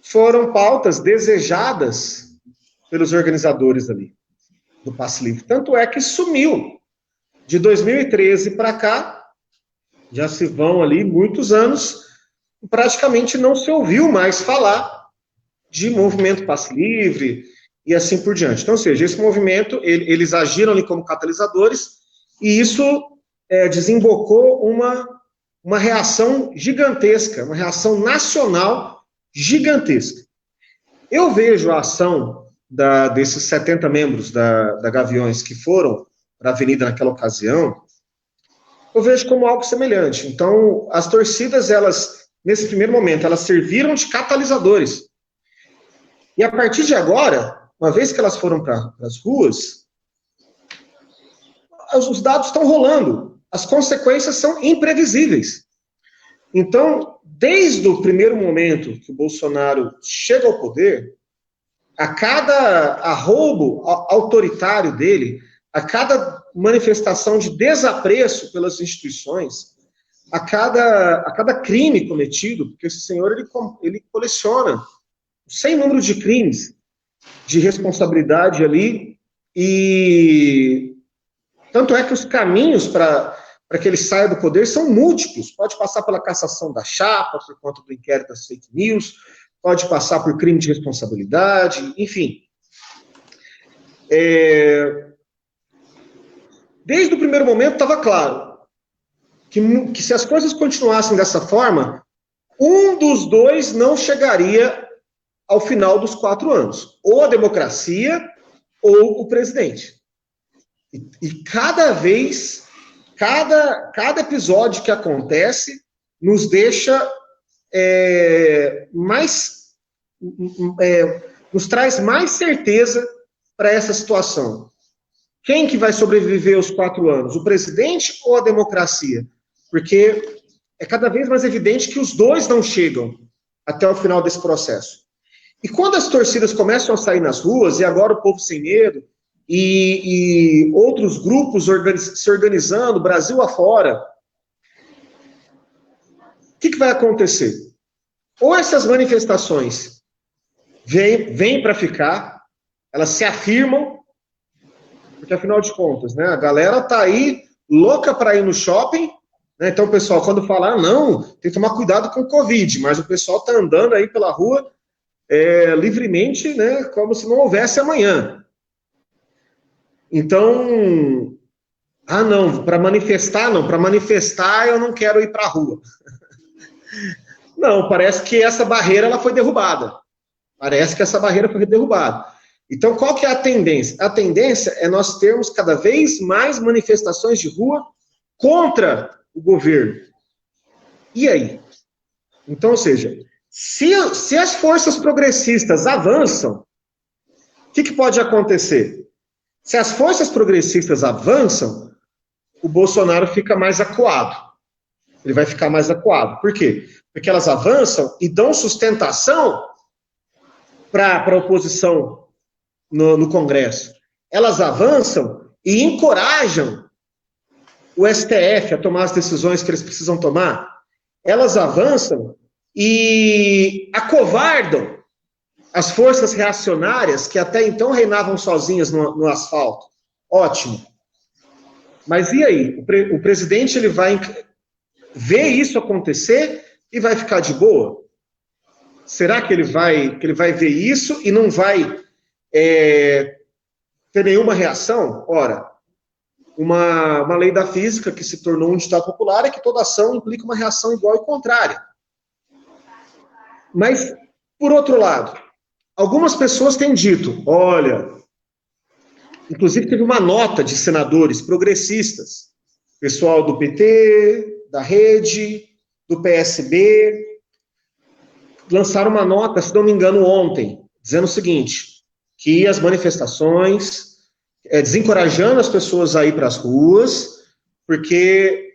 foram pautas desejadas pelos organizadores ali do Passe Livre. Tanto é que sumiu. De 2013 para cá, já se vão ali muitos anos, praticamente não se ouviu mais falar de movimento Passe Livre e assim por diante. Então, ou seja, esse movimento, eles agiram ali como catalisadores, e isso desembocou uma uma reação gigantesca, uma reação nacional gigantesca. Eu vejo a ação desses 70 membros da Gaviões que foram para a avenida naquela ocasião, eu vejo como algo semelhante. Então, as torcidas, elas, nesse primeiro momento, elas serviram de catalisadores. E a partir de agora, uma vez que elas foram para as ruas, os dados estão rolando. As consequências são imprevisíveis. Então, desde o primeiro momento que o Bolsonaro chega ao poder, a cada arrobo autoritário dele, a cada manifestação de desapreço pelas instituições, a cada crime cometido, porque esse senhor ele coleciona sem número de crimes de responsabilidade ali, e tanto é que os caminhos para que ele saia do poder são múltiplos. Pode passar pela cassação da chapa, por conta do inquérito das fake news, pode passar por crime de responsabilidade, enfim. Desde o primeiro momento estava claro que se as coisas continuassem dessa forma, um dos dois não chegaria ao final dos 4 anos. Ou a democracia, ou o presidente. E cada vez, cada episódio que acontece, nos deixa nos traz mais certeza para essa situação. Quem que vai sobreviver aos 4 anos? O presidente ou a democracia? Porque é cada vez mais evidente que os dois não chegam até o final desse processo. E quando as torcidas começam a sair nas ruas, e agora o Povo Sem Medo, e outros grupos se organizando, Brasil afora, o que vai acontecer? Ou essas manifestações vêm para ficar, elas se afirmam, porque afinal de contas, né, a galera tá aí louca para ir no shopping, né, então o pessoal quando fala, não, tem que tomar cuidado com o Covid, mas o pessoal tá andando aí pela rua livremente, né, como se não houvesse amanhã. Então, não, para manifestar eu não quero ir para a rua. Não, parece que essa barreira ela foi derrubada. Então, qual que é a tendência? A tendência é nós termos cada vez mais manifestações de rua contra o governo. E aí? Então, ou seja, se as forças progressistas avançam, o que pode acontecer? Se as forças progressistas avançam, o Bolsonaro fica mais acuado. Ele vai ficar mais acuado. Por quê? Porque elas avançam e dão sustentação para a oposição no Congresso. Elas avançam e encorajam o STF a tomar as decisões que eles precisam tomar. Elas avançam e acovardam as forças reacionárias que até então reinavam sozinhas no asfalto. Ótimo. Mas e aí? O presidente ele vai ver isso acontecer e vai ficar de boa? Será que ele vai ver isso e não vai ter nenhuma reação? Ora, uma lei da física que se tornou um ditado popular é que toda ação implica uma reação igual e contrária. Mas, por outro lado, algumas pessoas têm dito, olha, inclusive teve uma nota de senadores progressistas, pessoal do PT, da Rede, do PSB, lançaram uma nota, se não me engano, ontem, dizendo o seguinte, que as manifestações, desencorajando as pessoas a ir para as ruas, porque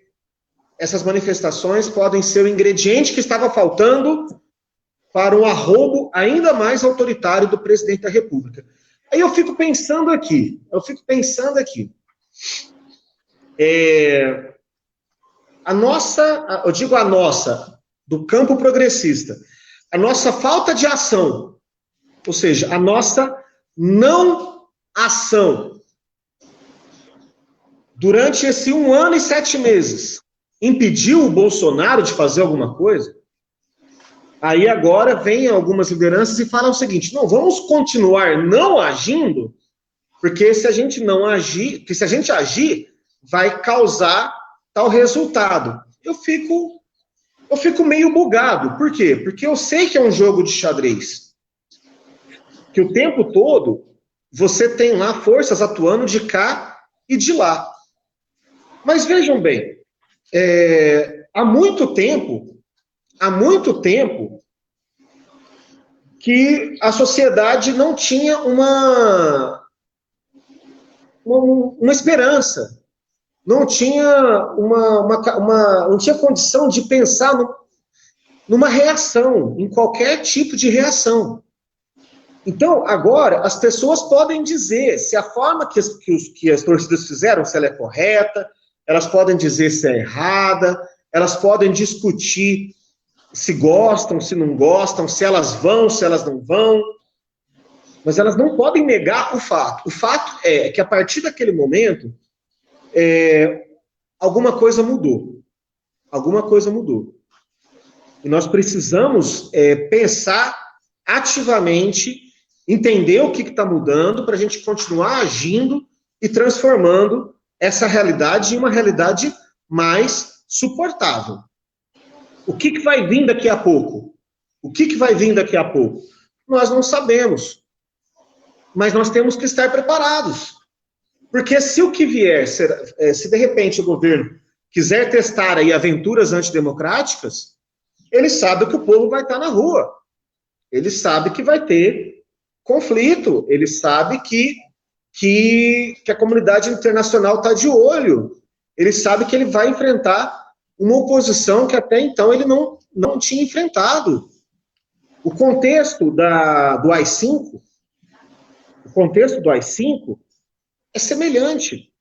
essas manifestações podem ser o ingrediente que estava faltando para um arrobo ainda mais autoritário do presidente da República. Aí eu fico pensando aqui, do campo progressista, a nossa falta de ação, ou seja, a nossa não ação, durante esse 1 ano e 7 meses, impediu o Bolsonaro de fazer alguma coisa? Aí agora vem algumas lideranças e falam o seguinte, não, vamos continuar não agindo, porque se a gente não agir, vai causar tal resultado. eu fico meio bugado. Por quê? Porque eu sei que é um jogo de xadrez. Que o tempo todo você tem lá forças atuando de cá e de lá. Mas vejam bem, há muito tempo que a sociedade não tinha uma esperança, não tinha não tinha condição de pensar numa reação, em qualquer tipo de reação. Então, agora, as pessoas podem dizer se a forma que as torcidas fizeram, se ela é correta, elas podem dizer se é errada, elas podem discutir se gostam, se não gostam, se elas vão, se elas não vão, mas elas não podem negar o fato. O fato é que, a partir daquele momento, alguma coisa mudou. Alguma coisa mudou. E nós precisamos pensar ativamente, entender o que está mudando, para a gente continuar agindo e transformando essa realidade em uma realidade mais suportável. O que vai vir daqui a pouco? O que vai vir daqui a pouco? Nós não sabemos. Mas nós temos que estar preparados. Porque se o que vier, se de repente o governo quiser testar aí aventuras antidemocráticas, ele sabe que o povo vai estar na rua. Ele sabe que vai ter conflito. Ele sabe que a comunidade internacional está de olho. Ele sabe que ele vai enfrentar uma oposição que até então ele não tinha enfrentado. O contexto do AI-5, é semelhante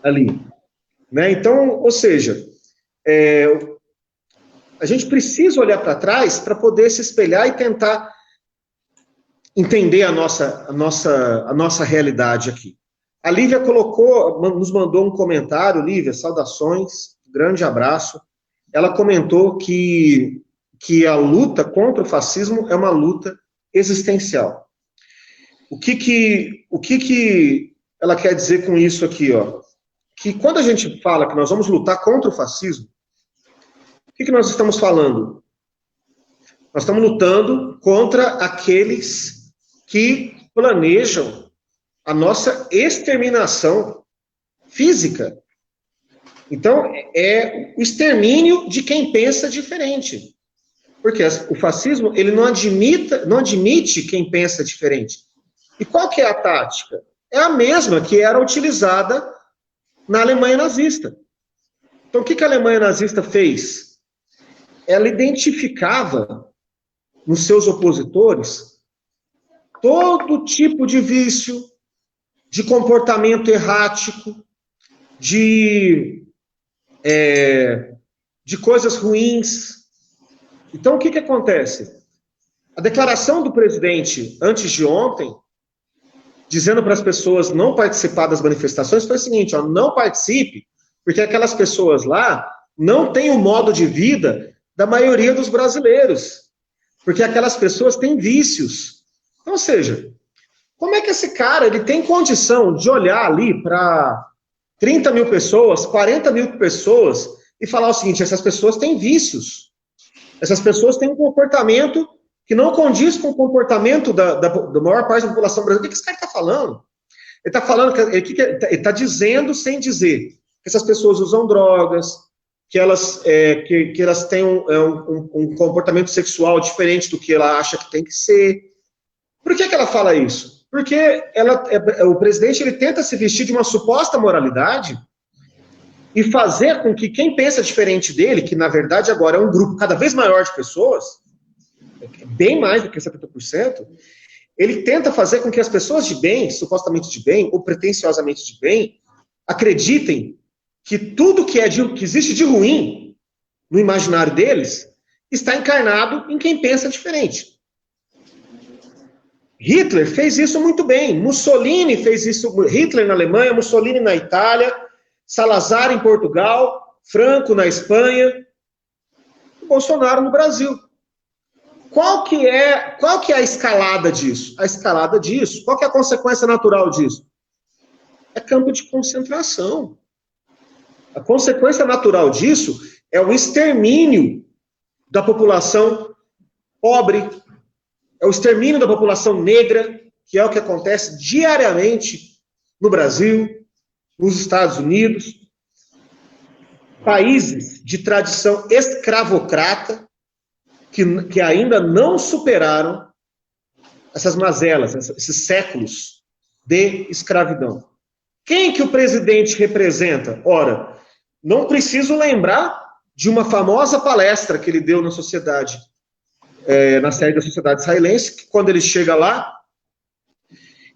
ali. Né? Então, ou seja, a gente precisa olhar para trás para poder se espelhar e tentar entender a nossa realidade aqui. A Lívia nos mandou um comentário. Lívia, saudações, grande abraço. Ela comentou que a luta contra o fascismo é uma luta existencial. O que ela quer dizer com isso aqui, ó? Que quando a gente fala que nós vamos lutar contra o fascismo, o que nós estamos falando? Nós estamos lutando contra aqueles que planejam a nossa exterminação física. Então, é o extermínio de quem pensa diferente. Porque o fascismo, ele não admite quem pensa diferente. E qual que é a tática? É a mesma que era utilizada na Alemanha nazista. Então, o que a Alemanha nazista fez? Ela identificava nos seus opositores todo tipo de vício, de comportamento errático, de coisas ruins. Então, o que acontece? A declaração do presidente, antes de ontem, dizendo para as pessoas não participar das manifestações, foi o seguinte, ó, não participe, porque aquelas pessoas lá não têm o modo de vida da maioria dos brasileiros, porque aquelas pessoas têm vícios. Ou seja, como é que esse cara ele tem condição de olhar ali para 30 mil pessoas, 40 mil pessoas, e falar o seguinte, essas pessoas têm vícios, essas pessoas têm um comportamento que não condiz com o comportamento da maior parte da população brasileira. O que esse cara está falando? Ele está falando, ele está dizendo sem dizer que essas pessoas usam drogas, que elas têm um comportamento sexual diferente do que ela acha que tem que ser. Por que ela fala isso? Porque o presidente ele tenta se vestir de uma suposta moralidade e fazer com que quem pensa diferente dele, que na verdade agora é um grupo cada vez maior de pessoas, bem mais do que 70%, ele tenta fazer com que as pessoas de bem, supostamente de bem, ou pretensiosamente de bem, acreditem que tudo que existe de ruim no imaginário deles está encarnado em quem pensa diferente. Hitler fez isso muito bem, Mussolini fez isso, Hitler na Alemanha, Mussolini na Itália, Salazar em Portugal, Franco na Espanha, e Bolsonaro no Brasil. Qual que é a escalada disso? A escalada disso, qual que é a consequência natural disso? É campo de concentração. A consequência natural disso é o extermínio da população pobre, é o extermínio da população negra, que é o que acontece diariamente no Brasil, nos Estados Unidos, países de tradição escravocrata que ainda não superaram essas mazelas, esses séculos de escravidão. Quem que o presidente representa? Ora, não preciso lembrar de uma famosa palestra que ele deu na sociedade, na sede da sociedade israelense, que quando ele chega lá,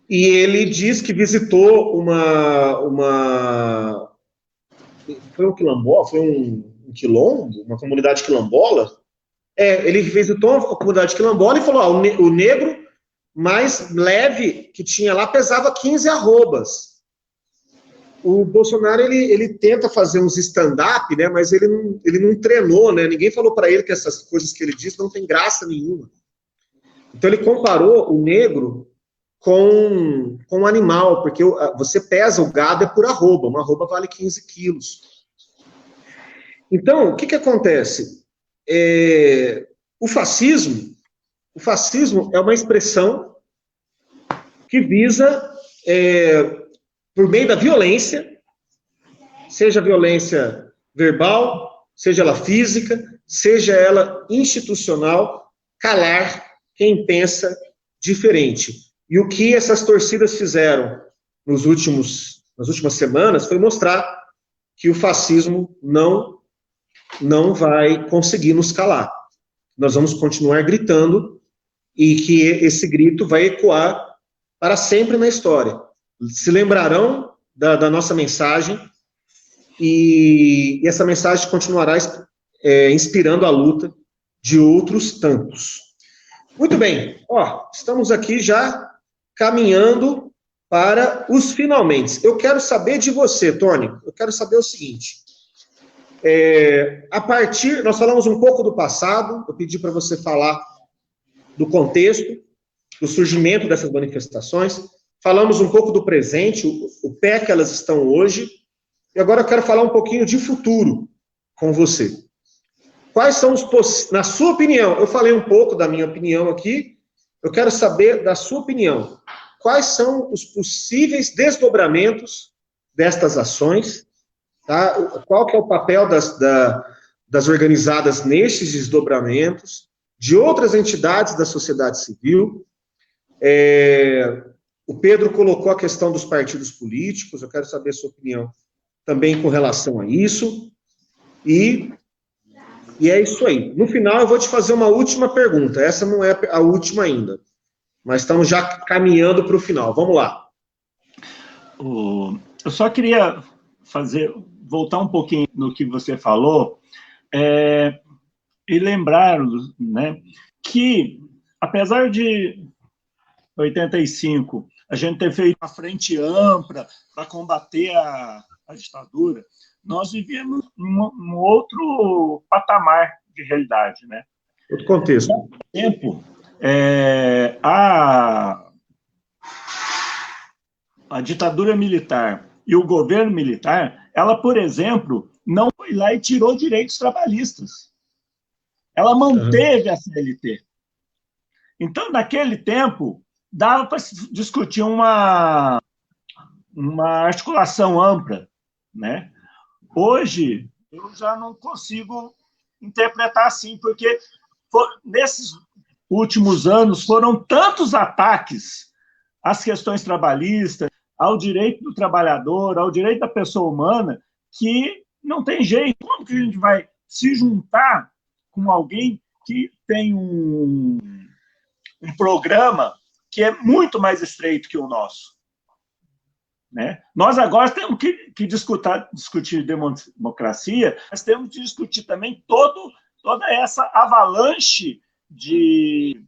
e ele diz que visitou foi um quilombola, foi um quilombo, uma comunidade quilombola. Ele visitou a comunidade quilombola e falou, o negro mais leve que tinha lá pesava 15 arrobas. O Bolsonaro, ele tenta fazer uns stand-up, né, mas ele não treinou, né, ninguém falou para ele que essas coisas que ele diz não tem graça nenhuma. Então ele comparou o negro com um animal, porque você pesa o gado é por arroba, uma arroba vale 15 quilos. Então, o que acontece? O fascismo é uma expressão que visa, por meio da violência, seja violência verbal, seja ela física, seja ela institucional, calar quem pensa diferente. E o que essas torcidas fizeram nas últimas semanas foi mostrar que o fascismo não vai conseguir nos calar. Nós vamos continuar gritando e que esse grito vai ecoar para sempre na história. Se lembrarão da nossa mensagem e essa mensagem continuará inspirando a luta de outros tantos. Muito bem, estamos aqui já caminhando para os finalmente. Eu quero saber de você, Tony, eu quero saber o seguinte, nós falamos um pouco do passado, eu pedi para você falar do contexto, do surgimento dessas manifestações, falamos um pouco do presente, o pé que elas estão hoje, e agora eu quero falar um pouquinho de futuro com você. Quais são na sua opinião, eu falei um pouco da minha opinião aqui, eu quero saber da sua opinião, quais são os possíveis desdobramentos destas ações, tá? Qual que é o papel das organizadas nestes desdobramentos, de outras entidades da sociedade civil. O Pedro colocou a questão dos partidos políticos, eu quero saber a sua opinião também com relação a isso, e é isso aí. No final, eu vou te fazer uma última pergunta. Essa não é a última ainda, mas estamos já caminhando para o final. Vamos lá. Eu só queria voltar um pouquinho no que você falou, e lembrar, né, que, apesar de 85, a gente ter feito uma frente ampla para combater a ditadura, nós vivíamos num outro patamar de realidade, né? Outro contexto. Há muito tempo, a ditadura militar e o governo militar, ela, por exemplo, não foi lá e tirou direitos trabalhistas. Ela manteve a CLT. Então, naquele tempo, dava para discutir uma articulação ampla, né? Hoje, eu já não consigo interpretar assim, porque nesses últimos anos foram tantos ataques às questões trabalhistas, ao direito do trabalhador, ao direito da pessoa humana, que não tem jeito. Como que a gente vai se juntar com alguém que tem um programa que é muito mais estreito que o nosso? Né? Nós agora temos que discutir democracia, mas temos que discutir também toda essa avalanche de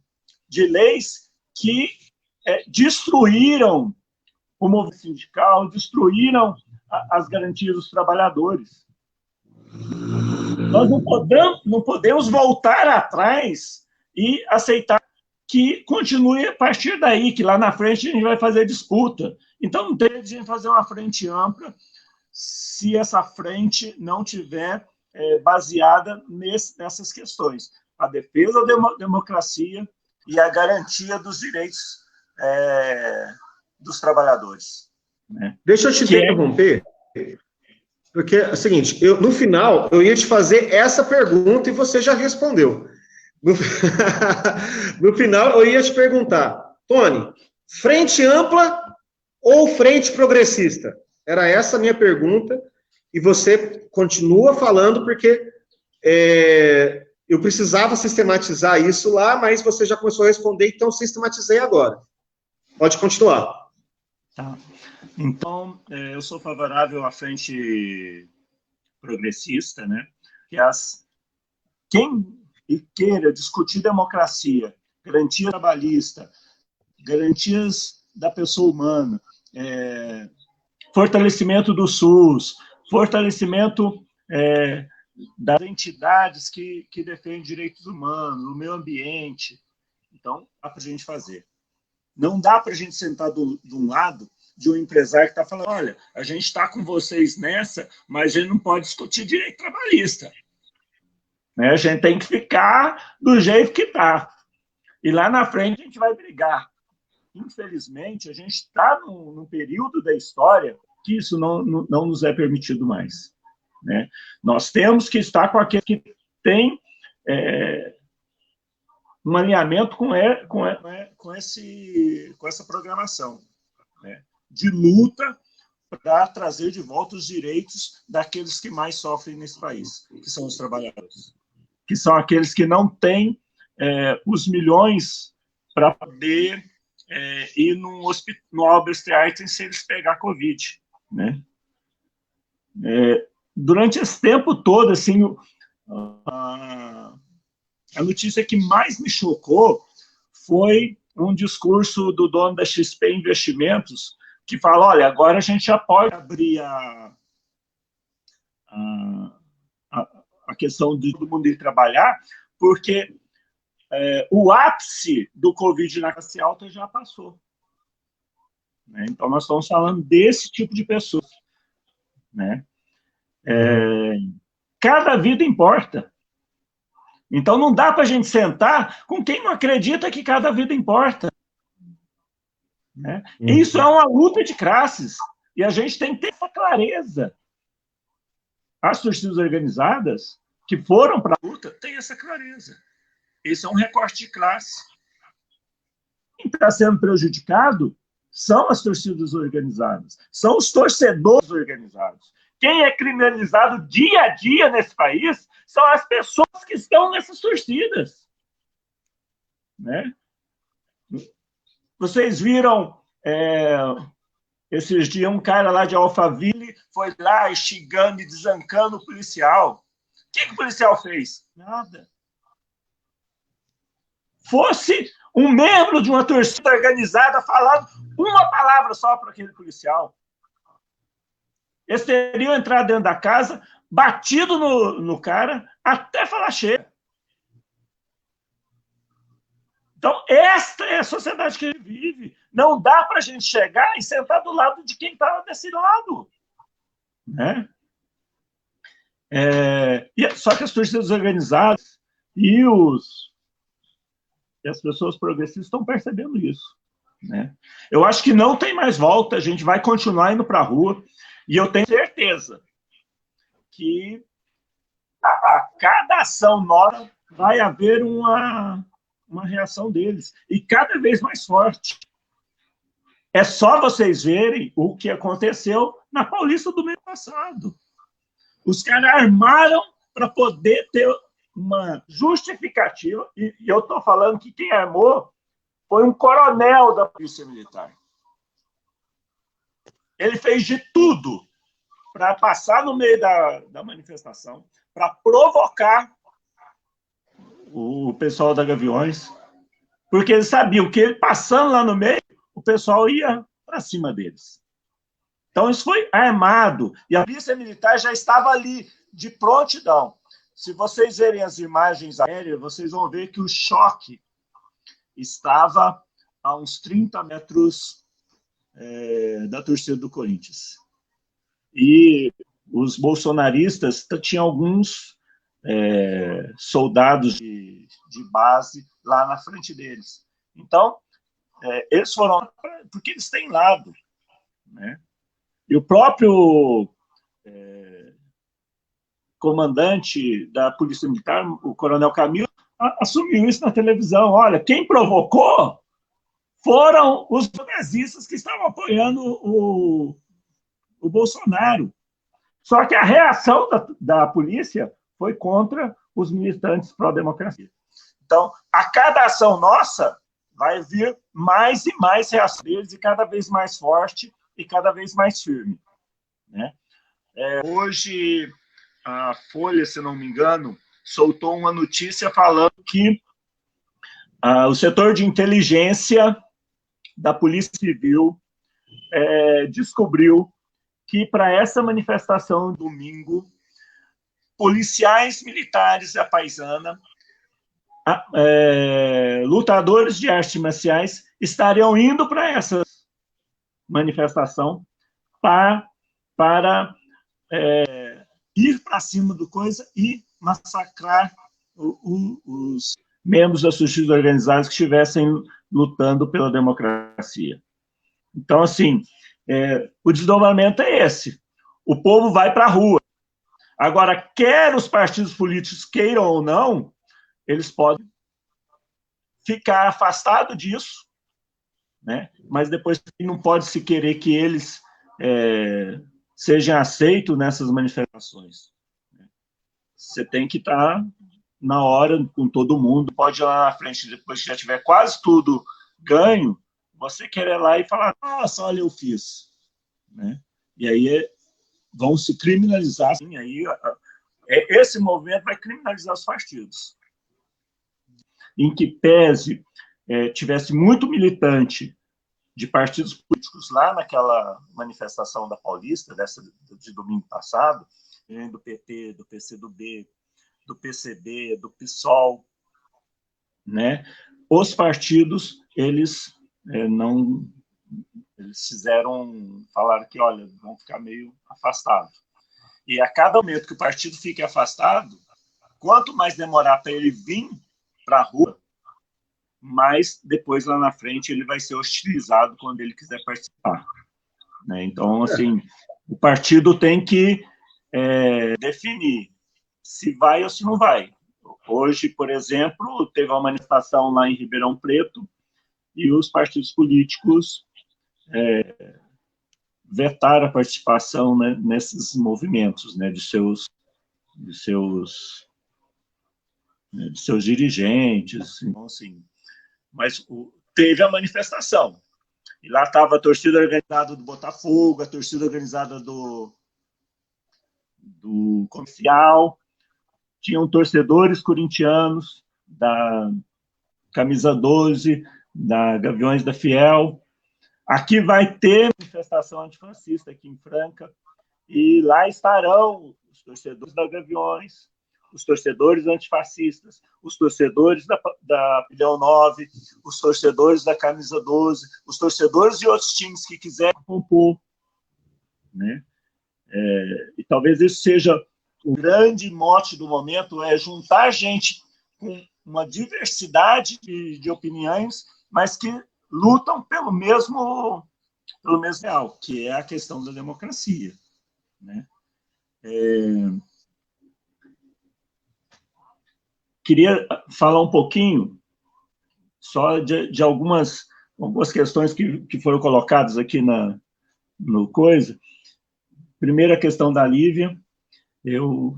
leis que destruíram o movimento sindical, destruíram as garantias dos trabalhadores. Nós não podemos voltar atrás e aceitar que continue a partir daí, que lá na frente a gente vai fazer disputa. Então, não tem a gente fazer uma frente ampla, se essa frente não tiver baseada nessas questões. A defesa da democracia e a garantia dos direitos dos trabalhadores. Né? Deixa eu te interromper, porque é o seguinte, no final, eu ia te fazer essa pergunta e você já respondeu. No final, eu ia te perguntar, Tony, frente ampla ou frente progressista? Era essa a minha pergunta, e você continua falando porque eu precisava sistematizar isso lá, mas você já começou a responder, então sistematizei agora. Pode continuar. Tá. Então, eu sou favorável à frente progressista, né? Quem queira discutir democracia, garantia trabalhista, garantias da pessoa humana, fortalecimento do SUS, fortalecimento das entidades que defendem direitos humanos, o meio ambiente. Então, dá para a gente fazer. Não dá para a gente sentar de um lado de um empresário que está falando, olha, a gente está com vocês nessa, mas a gente não pode discutir direito trabalhista. Né? A gente tem que ficar do jeito que está. E lá na frente a gente vai brigar. Infelizmente, a gente está num período da história que isso não nos é permitido mais. Né? Nós temos que estar com aquele que tem um alinhamento com essa programação, né? De luta para trazer de volta os direitos daqueles que mais sofrem nesse país, que são os trabalhadores, que são aqueles que não têm os milhões para poder ir no Albert Einstein se eles pegar Covid. Né? Durante esse tempo todo, assim, a notícia que mais me chocou foi um discurso do dono da XP Investimentos, que fala, olha, agora a gente já pode abrir a questão de todo mundo ir trabalhar, porque o ápice do Covid na classe alta já passou. Né? Então, nós estamos falando desse tipo de pessoas. Né? Cada vida importa. Então, não dá para a gente sentar com quem não acredita que cada vida importa. Né? Isso é uma luta de classes. E a gente tem que ter essa clareza. As torcidas organizadas que foram para a luta têm essa clareza. Esse é um recorte de classe. Quem está sendo prejudicado são as torcidas organizadas, são os torcedores organizados. Quem é criminalizado dia a dia nesse país são as pessoas que estão nessas torcidas. Né? Vocês viram, esses dias, um cara lá de Alphaville foi lá xingando e desancando o policial. O que o policial fez? Nada. Fosse um membro de uma torcida organizada falando uma palavra só para aquele policial. Eles teriam entrado dentro da casa, batido no cara, até falar chega. Então, esta é a sociedade que ele vive. Não dá para a gente chegar e sentar do lado de quem está desse lado. Né? Só que as torcidas organizadas e as pessoas progressistas estão percebendo isso. Né? Eu acho que não tem mais volta, a gente vai continuar indo para a rua, e eu tenho certeza que a cada ação nossa vai haver uma reação deles, e cada vez mais forte. É só vocês verem o que aconteceu na Paulista do mês passado. Os caras armaram para poder ter uma justificativa, e eu estou falando que quem armou foi um coronel da Polícia Militar. Ele fez de tudo para passar no meio da manifestação, para provocar o pessoal da Gaviões, porque eles sabiam que ele passando lá no meio, o pessoal ia para cima deles. Então, isso foi armado, e a Polícia Militar já estava ali, de prontidão. Se vocês verem as imagens aéreas, vocês vão ver que o choque estava a uns 30 metros da torcida do Corinthians. e os bolsonaristas tinham alguns soldados de base lá na frente deles. Então, eles foram porque eles têm lado, né? E o próprio comandante da Polícia Militar, o Coronel Camilo, assumiu isso na televisão. Olha, quem provocou foram os nazistas que estavam apoiando o Bolsonaro. Só que a reação da polícia foi contra os militantes pró-democracia. Então, a cada ação nossa, vai vir mais e mais reação deles, e cada vez mais forte e cada vez mais firme, né? Hoje, a Folha, se não me engano, soltou uma notícia falando que o setor de inteligência da Polícia Civil descobriu que, para essa manifestação domingo, policiais militares da Paisana, lutadores de artes marciais, estariam indo para essa manifestação para ir para cima do coisa e massacrar os membros das justiça organizadas que estivessem lutando pela democracia. Então, assim, o desdobramento é esse. O povo vai para a rua. Agora, quer os partidos políticos queiram ou não, eles podem ficar afastados disso, né? Mas depois não pode se querer que eles sejam aceitos nessas manifestações. Você tem que estar na hora com todo mundo, pode ir lá na frente, depois que já tiver quase tudo ganho, você querer lá e falar, nossa, olha, eu fiz. Né? E aí vão se criminalizar, assim, aí esse movimento vai criminalizar os partidos. Em que pese tivesse muito militante de partidos políticos lá naquela manifestação da Paulista, dessa de domingo passado, do PT, do PCdoB, do PCB, do PSOL, né? Os partidos, eles falaram que, olha, vão ficar meio afastados. E a cada momento que o partido fique afastado, quanto mais demorar para ele vir para a rua, mais depois lá na frente ele vai ser hostilizado quando ele quiser participar. Né? Então, assim, o partido tem que definir se vai ou se não vai. Hoje, por exemplo, teve uma manifestação lá em Ribeirão Preto e os partidos políticos vetaram a participação, né, nesses movimentos, né, de seus dirigentes. Então, assim, mas teve a manifestação. E lá estava a torcida organizada do Botafogo, a torcida organizada do Comercial, tinham torcedores corintianos da Camisa 12, da Gaviões da Fiel. Aqui vai ter manifestação antifascista aqui em Franca, e lá estarão os torcedores da Gaviões, os torcedores antifascistas, os torcedores da Pilhão 9, os torcedores da Camisa 12, os torcedores de outros times que quiserem compor. Né? E talvez isso seja o grande mote do momento, juntar gente com uma diversidade de opiniões, mas que lutam pelo mesmo ideal, que é a questão da democracia. Né? Queria falar um pouquinho só de algumas questões que foram colocadas aqui no coisa. Primeira questão da Lívia, eu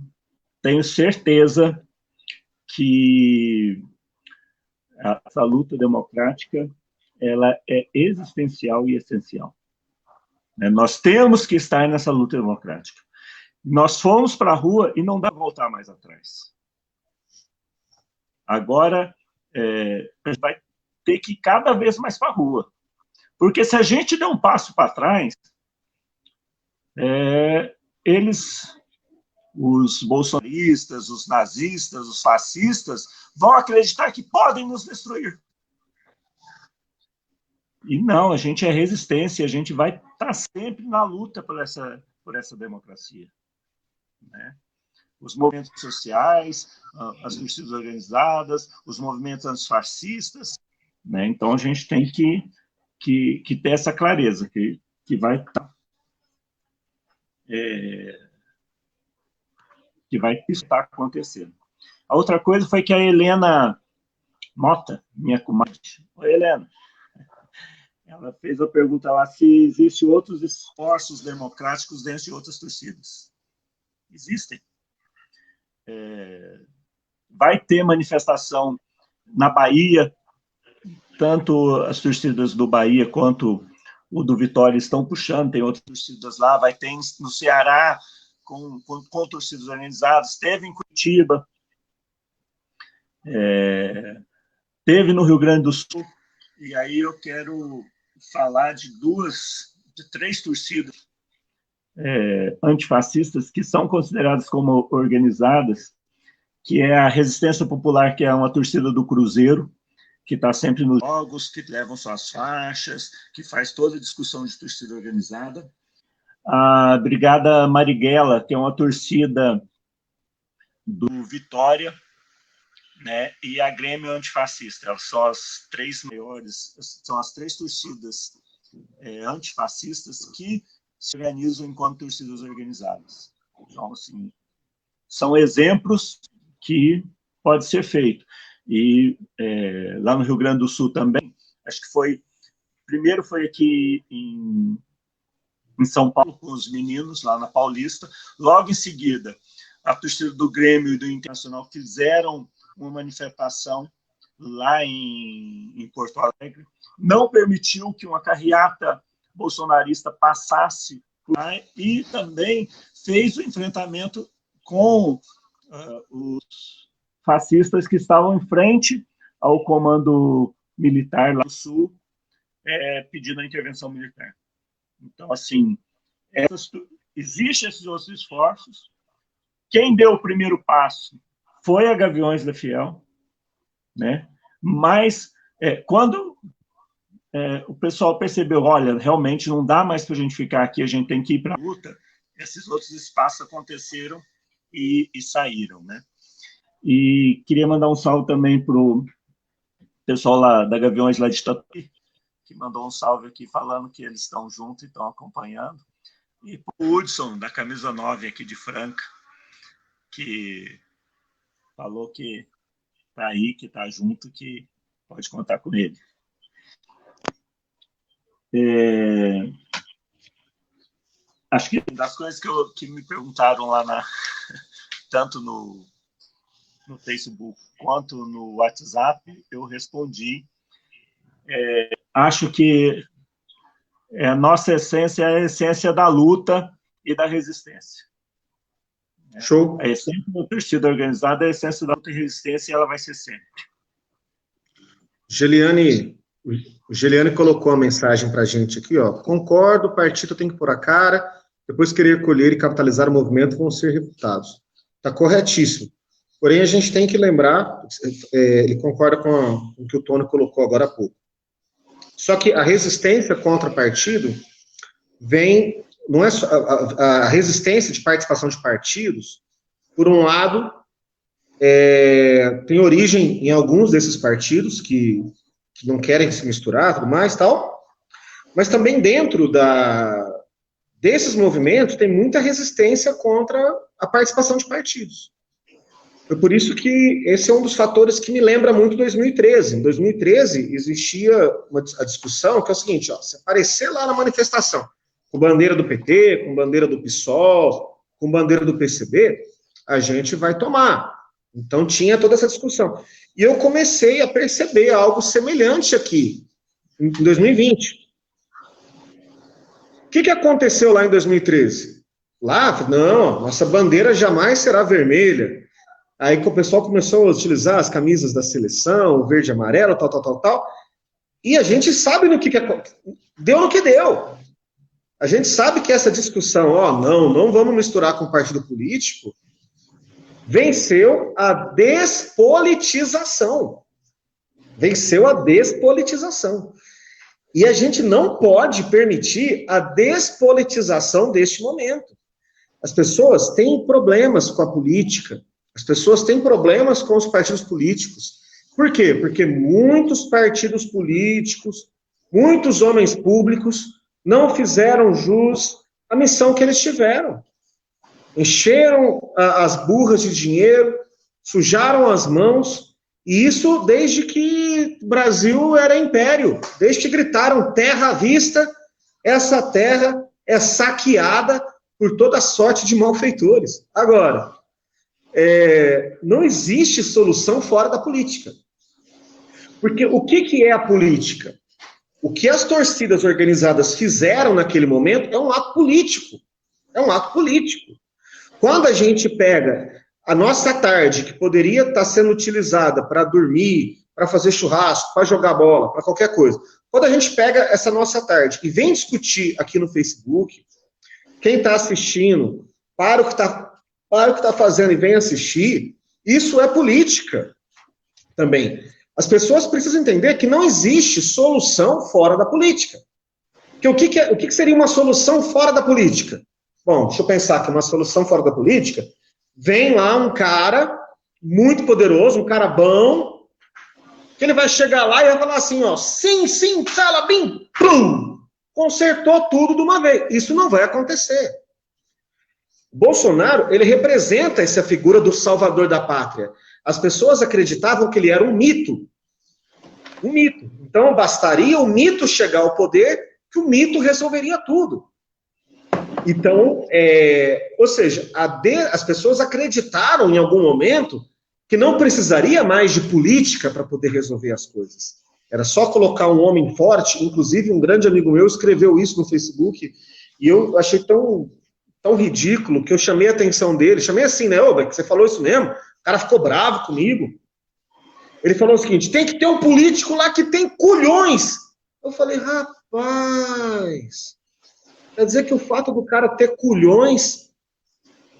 tenho certeza que essa luta democrática ela é existencial e essencial. Nós temos que estar nessa luta democrática. Nós fomos para a rua e não dá para voltar mais atrás. Agora, a gente vai ter que ir cada vez mais para a rua. Porque se a gente der um passo para trás, os bolsonaristas, os nazistas, os fascistas, vão acreditar que podem nos destruir. E não, a gente é resistência, a gente vai estar sempre na luta por por essa democracia, né? Os movimentos sociais, as torcidas organizadas, os movimentos antifascistas, né? Então, a gente tem que ter essa clareza, que vai isso está acontecendo. A outra coisa foi que a Helena Mota, minha comadre, oi, Helena, ela fez a pergunta lá se existem outros esforços democráticos dentro de outras torcidas. Existem. Vai ter manifestação na Bahia, tanto as torcidas do Bahia quanto o do Vitória estão puxando, tem outras torcidas lá, vai ter no Ceará, com torcidas organizadas, teve em Curitiba, teve no Rio Grande do Sul, e aí eu quero falar de três torcidas antifascistas que são consideradas como organizadas, que é a Resistência Popular, que é uma torcida do Cruzeiro, que está sempre nos jogos, que levam suas faixas, que faz toda a discussão de torcida organizada. A Brigada Marighella, que é uma torcida do Vitória, né, e a Grêmio Antifascista. Elas são as três maiores, são as três torcidas antifascistas que se organizam enquanto torcidas organizadas. Então, assim, são exemplos que pode ser feito. E lá no Rio Grande do Sul também, acho que primeiro foi aqui em São Paulo, com os meninos, lá na Paulista. Logo em seguida, a torcida do Grêmio e do Internacional fizeram uma manifestação lá em Porto Alegre. Não permitiu que uma carreata bolsonarista passasse por lá e também fez o enfrentamento com os fascistas que estavam em frente ao comando militar lá do Sul, pedindo a intervenção militar. Então, assim, existem esses outros esforços. Quem deu o primeiro passo foi a Gaviões da Fiel, né? Mas quando o pessoal percebeu, olha, realmente não dá mais para a gente ficar aqui, a gente tem que ir para a luta, esses outros espaços aconteceram e saíram, né? E queria mandar um salve também para o pessoal lá da Gaviões, lá de Tatuí, que mandou um salve aqui falando que eles estão juntos e estão acompanhando. E para o Hudson, da camisa 9 aqui de Franca, que falou que está aí, que está junto, que pode contar com ele. Acho que das coisas que me perguntaram lá, tanto no Facebook quanto no WhatsApp, eu respondi. Acho que a nossa essência é a essência da luta e da resistência. Show. A essência da torcida organizada é a essência da luta e resistência, e ela vai ser sempre. O Geliane colocou uma mensagem para a gente aqui, ó. Concordo, o partido tem que pôr a cara, depois querer colher e capitalizar o movimento vão ser refutados. Está corretíssimo. Porém, a gente tem que lembrar, ele concorda com o que o Tony colocou agora há pouco. Só que a resistência contra partido vem, não é só, a resistência de participação de partidos, por um lado, tem origem em alguns desses partidos que não querem se misturar, tudo mais, tal, mas também dentro desses movimentos tem muita resistência contra a participação de partidos. É por isso que esse é um dos fatores que me lembra muito 2013. Em 2013, existia a discussão que é o seguinte, ó, se aparecer lá na manifestação, com bandeira do PT, com bandeira do PSOL, com bandeira do PCB, a gente vai tomar. Então, tinha toda essa discussão. E eu comecei a perceber algo semelhante aqui, em 2020. O que aconteceu lá em 2013? Lá, não, nossa bandeira jamais será vermelha. Aí o pessoal começou a utilizar as camisas da seleção, verde e amarelo, tal. E a gente sabe no que deu no que deu. A gente sabe que essa discussão, não vamos misturar com partido político, venceu a despolitização. Venceu a despolitização. E a gente não pode permitir a despolitização deste momento. As pessoas têm problemas com a política, as pessoas têm problemas com os partidos políticos. Por quê? Porque muitos partidos políticos, muitos homens públicos não fizeram jus à missão que eles tiveram. Encheram as burras de dinheiro, sujaram as mãos, e isso desde que o Brasil era império, desde que gritaram terra à vista, essa terra é saqueada por toda sorte de malfeitores. Agora, não existe solução fora da política. Porque o que é a política? O que as torcidas organizadas fizeram naquele momento é um ato político. É um ato político. Quando a gente pega a nossa tarde, que poderia estar sendo utilizada para dormir, para fazer churrasco, para jogar bola, para qualquer coisa, quando a gente pega essa nossa tarde e vem discutir aqui no Facebook, quem está assistindo, para o que está fazendo e vem assistir, isso é política também. As pessoas precisam entender que não existe solução fora da política. Porque o que seria uma solução fora da política? Bom, deixa eu pensar que uma solução fora da política, vem lá um cara muito poderoso, um cara bom, que ele vai chegar lá e vai falar assim, ó, sim, salabim, pum, consertou tudo de uma vez. Isso não vai acontecer. Bolsonaro, ele representa essa figura do salvador da pátria. As pessoas acreditavam que ele era um mito. Um mito. Então, bastaria o mito chegar ao poder, que o mito resolveria tudo. Então, ou seja, as pessoas acreditaram em algum momento que não precisaria mais de política para poder resolver as coisas. Era só colocar um homem forte, inclusive um grande amigo meu escreveu isso no Facebook, e eu achei tão ridículo que eu chamei a atenção dele, chamei assim, né, ô, você falou isso mesmo? O cara ficou bravo comigo. Ele falou o seguinte, tem que ter um político lá que tem culhões. Eu falei, rapaz, quer dizer que o fato do cara ter culhões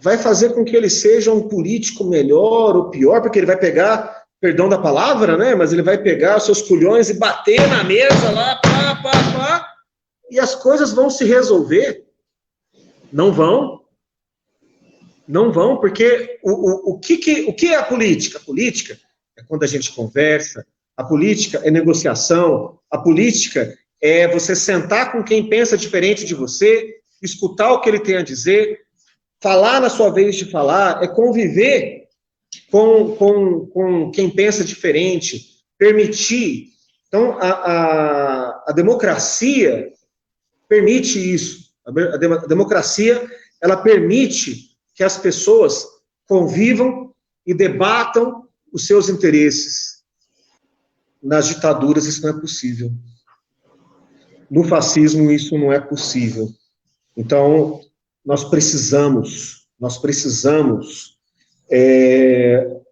vai fazer com que ele seja um político melhor ou pior, porque ele vai pegar, perdão da palavra, né, mas ele vai pegar os seus culhões e bater na mesa lá, pá, e as coisas vão se resolver. Não vão. Não vão, porque o que é a política? A política é quando a gente conversa, a política é negociação, a política é você sentar com quem pensa diferente de você, escutar o que ele tem a dizer, falar na sua vez de falar, é conviver com quem pensa diferente, permitir. Então, a democracia permite isso. A democracia, ela permite que as pessoas convivam e debatam os seus interesses. Nas ditaduras isso não é possível. No fascismo isso não é possível. Então, nós precisamos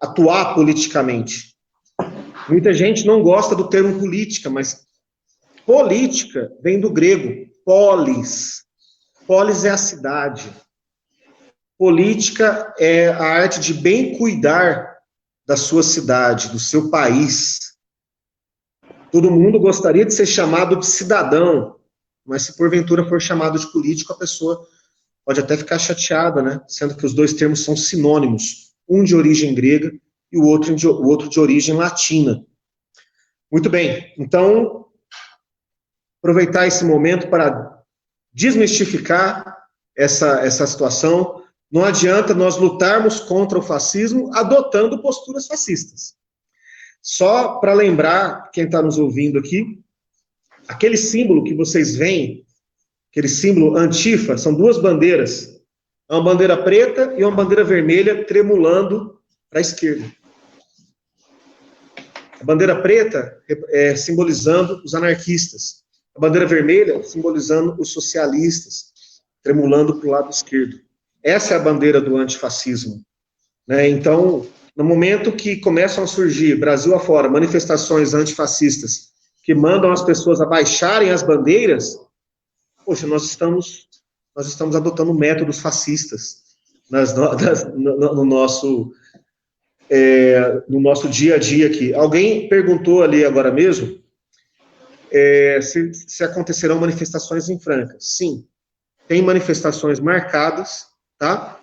atuar politicamente. Muita gente não gosta do termo política, mas política vem do grego, polis. Polis é a cidade. Política é a arte de bem cuidar da sua cidade, do seu país. Todo mundo gostaria de ser chamado de cidadão, mas se porventura for chamado de político, a pessoa pode até ficar chateada, né? Sendo que os dois termos são sinônimos, um de origem grega e o outro de origem latina. Muito bem, então, aproveitar esse momento para desmistificar essa situação. Não adianta nós lutarmos contra o fascismo adotando posturas fascistas. Só para lembrar, quem está nos ouvindo aqui, aquele símbolo que vocês veem, aquele símbolo antifa, são duas bandeiras, uma bandeira preta e uma bandeira vermelha tremulando para a esquerda. A bandeira preta simbolizando os anarquistas, a bandeira vermelha simbolizando os socialistas, tremulando para o lado esquerdo. Essa é a bandeira do antifascismo, né? Então, no momento que começam a surgir, Brasil afora, manifestações antifascistas que mandam as pessoas abaixarem as bandeiras, poxa, nós estamos adotando métodos fascistas no nosso dia a dia aqui. Alguém perguntou ali agora mesmo se acontecerão manifestações em Franca. Sim, tem manifestações marcadas tá?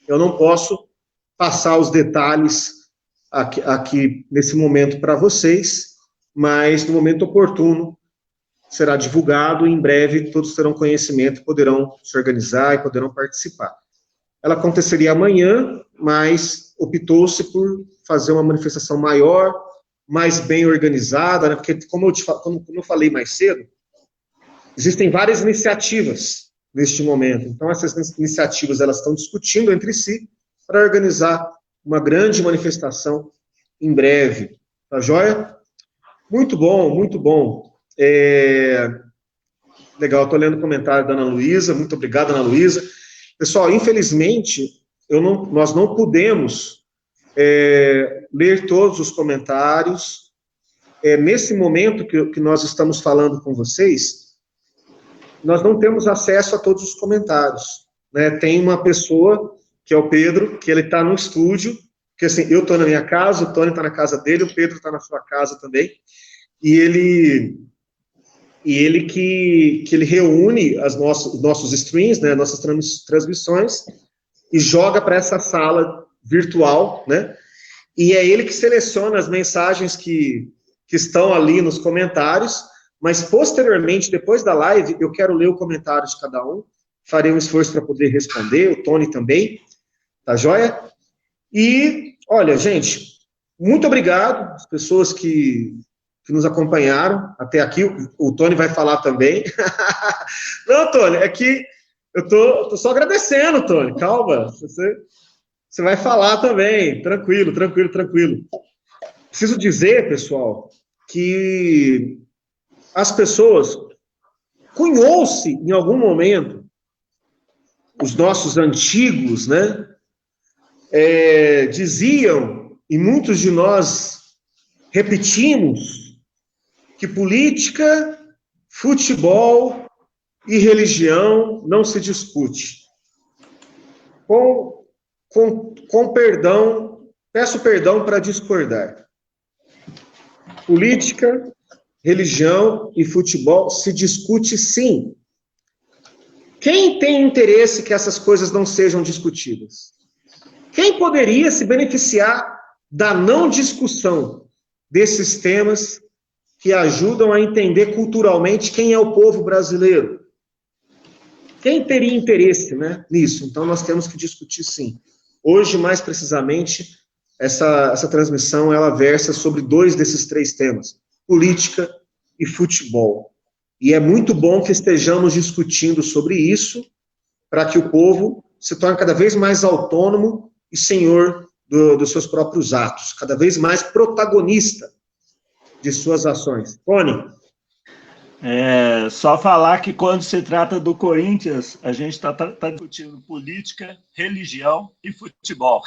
Eu não posso passar os detalhes aqui nesse momento para vocês, mas no momento oportuno será divulgado e em breve todos terão conhecimento, poderão se organizar e poderão participar. Ela aconteceria amanhã, mas optou-se por fazer uma manifestação maior, mais bem organizada, né? Porque, como eu falei mais cedo, existem várias iniciativas neste momento. Então, essas iniciativas elas estão discutindo entre si para organizar uma grande manifestação em breve. Tá joia? Muito bom, muito bom. Legal, estou lendo o comentário da Ana Luísa. Muito obrigado, Ana Luísa. Pessoal, infelizmente, nós não pudemos ler todos os comentários. Nesse momento que nós estamos falando com vocês, nós não temos acesso a todos os comentários, né? Tem uma pessoa, que é o Pedro, que ele está no estúdio, porque assim, eu estou na minha casa, o Tony está na casa dele, o Pedro está na sua casa também, e ele que ele reúne os nossos streams, né, nossas transmissões, e joga para essa sala virtual, né? E é ele que seleciona as mensagens que estão ali nos comentários, mas posteriormente, depois da live, eu quero ler o comentário de cada um, farei um esforço para poder responder, o Tony também, tá joia? E, olha, gente, muito obrigado às pessoas que nos acompanharam até aqui, o Tony vai falar também. Não, Tony, é que eu tô só agradecendo, Tony, calma, você vai falar também, tranquilo. Preciso dizer, pessoal, que as pessoas, cunhou-se em algum momento, os nossos antigos, né, diziam, e muitos de nós repetimos, que política, futebol e religião não se discute. Com perdão, peço perdão para discordar. Política, religião e futebol se discute sim. Quem tem interesse que essas coisas não sejam discutidas? Quem poderia se beneficiar da não discussão desses temas que ajudam a entender culturalmente quem é o povo brasileiro? Quem teria interesse, né, nisso? Então, nós temos que discutir sim. Hoje, mais precisamente, essa transmissão, ela versa sobre 2 desses 3 temas, política e futebol. E é muito bom que estejamos discutindo sobre isso, para que o povo se torne cada vez mais autônomo e senhor dos seus próprios atos, cada vez mais protagonista de suas ações. Tony? Só falar que quando se trata do Corinthians, a gente está discutindo política, religião e futebol.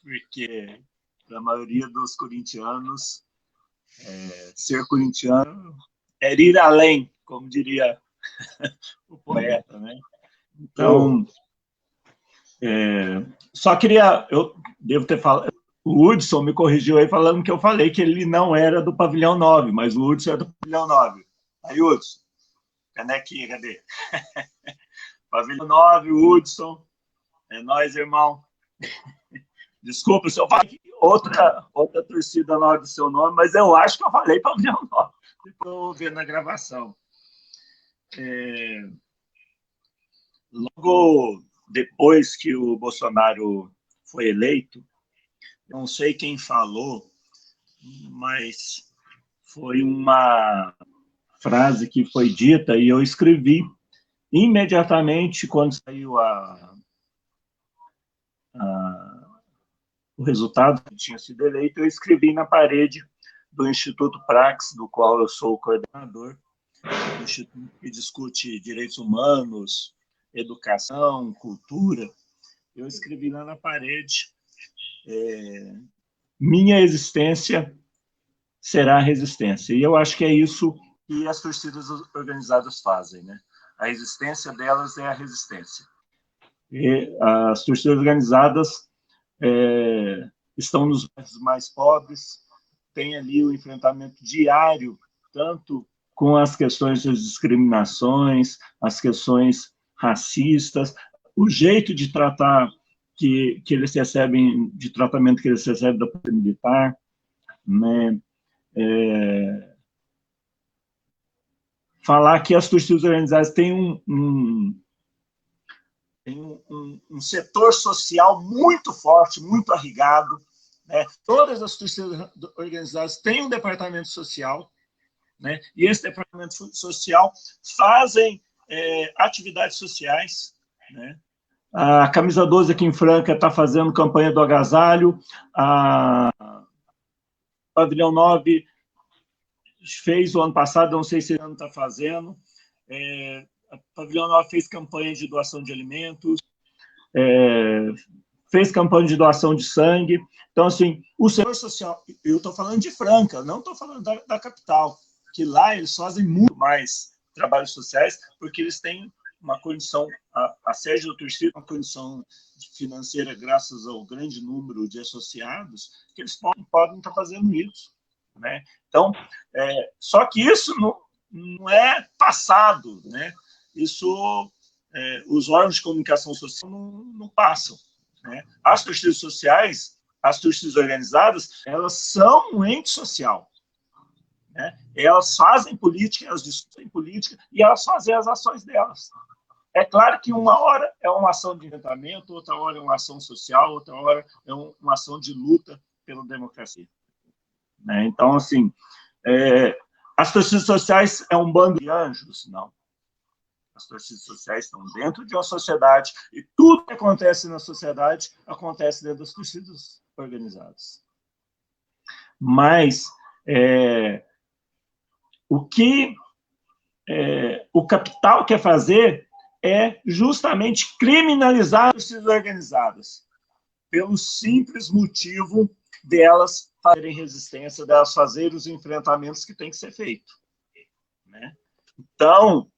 Porque para a maioria dos corintianos, ser corintiano é ir além, como diria o poeta, né? Então, só queria, eu devo ter falado, o Hudson me corrigiu aí falando que eu falei que ele não era do pavilhão 9, mas o Hudson é do pavilhão 9. Aí, Hudson, canequinha, cadê? Pavilhão 9, o Hudson, é nóis, irmão. Desculpa se eu falei outra torcida na hora do seu nome, mas eu acho que eu falei pavilhão 9. Depois eu vou ver na gravação. Logo depois que o Bolsonaro foi eleito, não sei quem falou, mas foi uma frase que foi dita e eu escrevi imediatamente quando saiu o resultado que tinha sido eleito, eu escrevi na parede do Instituto Praxis, do qual eu sou o coordenador, um instituto que discute direitos humanos, educação, cultura. Eu escrevi lá na parede: minha existência será resistência. E eu acho que é isso que as torcidas organizadas fazem, né? A resistência delas é a resistência. E as torcidas organizadas estão nos bairros mais pobres, tem ali o enfrentamento diário, tanto com as questões das discriminações, as questões racistas, o jeito de tratar que eles recebem, de tratamento que eles recebem da polícia militar, né? Falar que as torcidas organizadas têm um setor social muito forte, muito arraigado, né? Todas as torcidas organizadas têm um departamento social, né? E esse departamento social fazem atividades sociais, né? A Camisa 12 aqui em Franca está fazendo campanha do agasalho, a Pavilhão 9 fez o ano passado, não sei se esse ano está fazendo, a Pavilhão 9 fez campanha de doação de alimentos, fez campanha de doação de sangue. Então, assim, o setor social, eu estou falando de Franca, não estou falando da capital, que lá eles fazem muito mais trabalhos sociais, porque eles têm uma condição, a sede da torcida, uma condição financeira, graças ao grande número de associados, que eles podem estar fazendo isso, né? Então, só que isso não é passado, né? Isso, os órgãos de comunicação social não passam, né? As torcidas sociais, as torcidas organizadas, elas são um ente social, né? Elas fazem política, elas discutem política e elas fazem as ações delas. É claro que uma hora é uma ação de enfrentamento, outra hora é uma ação social, outra hora é uma ação de luta pela democracia, né? Então, assim, as torcidas sociais é um bando de anjos? Não. As torcidas sociais estão dentro de uma sociedade e tudo que acontece na sociedade acontece dentro das torcidas organizadas. Mas o que o capital quer fazer é justamente criminalizar as torcidas organizadas, pelo simples motivo delas fazerem resistência, delas fazerem os enfrentamentos que tem que ser feito, né? Então,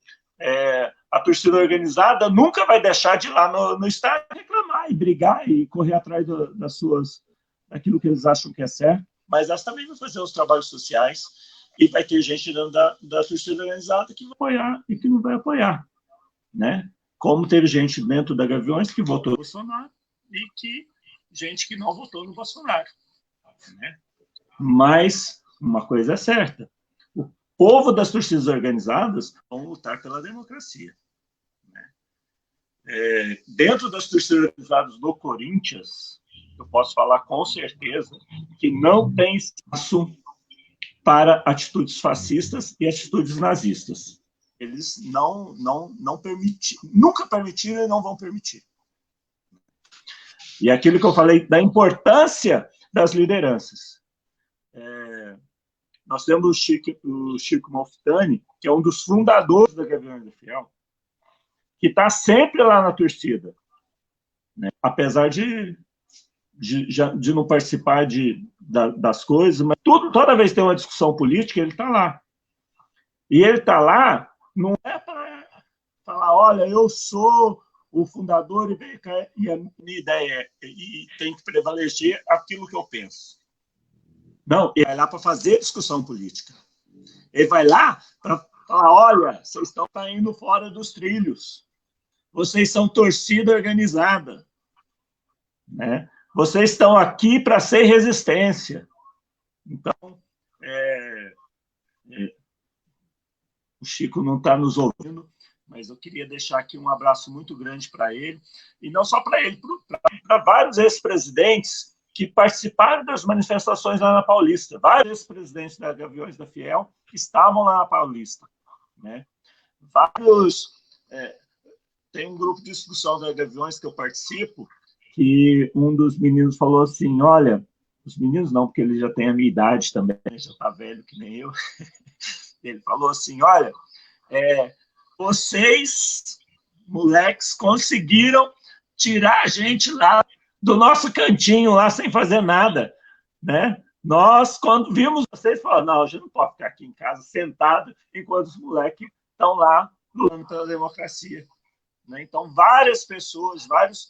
a torcida organizada nunca vai deixar de ir lá no estádio reclamar e brigar e correr atrás daquilo que eles acham que é certo, mas elas também vão fazer os trabalhos sociais e vai ter gente dentro da torcida organizada que vai apoiar e que não vai apoiar, né? Como teve gente dentro da Gaviões que votou no Bolsonaro e gente que não votou no Bolsonaro, né? Mas uma coisa é certa, o povo das torcidas organizadas vão lutar pela democracia, né? Dentro das torcidas organizadas do Corinthians, eu posso falar com certeza que não tem espaço para atitudes fascistas e atitudes nazistas. Eles nunca permitiram e não vão permitir. E aquilo que eu falei da importância das lideranças. Nós temos o Chico Malfitani, que é um dos fundadores da Gaviões da Fiel, que está sempre lá na torcida, né? Apesar de não participar das coisas, mas toda vez que tem uma discussão política, ele está lá. E ele está lá, não é para falar, olha, eu sou o fundador e a minha ideia e tem que prevalecer aquilo que eu penso. Não, ele vai lá para fazer discussão política. Ele vai lá para falar, olha, vocês estão indo fora dos trilhos. Vocês são torcida organizada, né? Vocês estão aqui para ser resistência. Então, o Chico não está nos ouvindo, mas eu queria deixar aqui um abraço muito grande para ele, e não só para ele, para vários ex-presidentes que participaram das manifestações lá na Paulista. Vários ex-presidentes da Gaviões da Fiel estavam lá na Paulista, né? Tem um grupo de discussão da Gaviões que eu participo, que um dos meninos falou assim, olha, os meninos não, porque ele já tem a minha idade também, já está velho que nem eu. Ele falou assim, olha, vocês, moleques, conseguiram tirar a gente lá do nosso cantinho, lá sem fazer nada, né? Nós, quando vimos vocês, falamos, não, a gente não pode ficar aqui em casa sentado enquanto os moleques estão lá lutando pela democracia, né? Então, várias pessoas, vários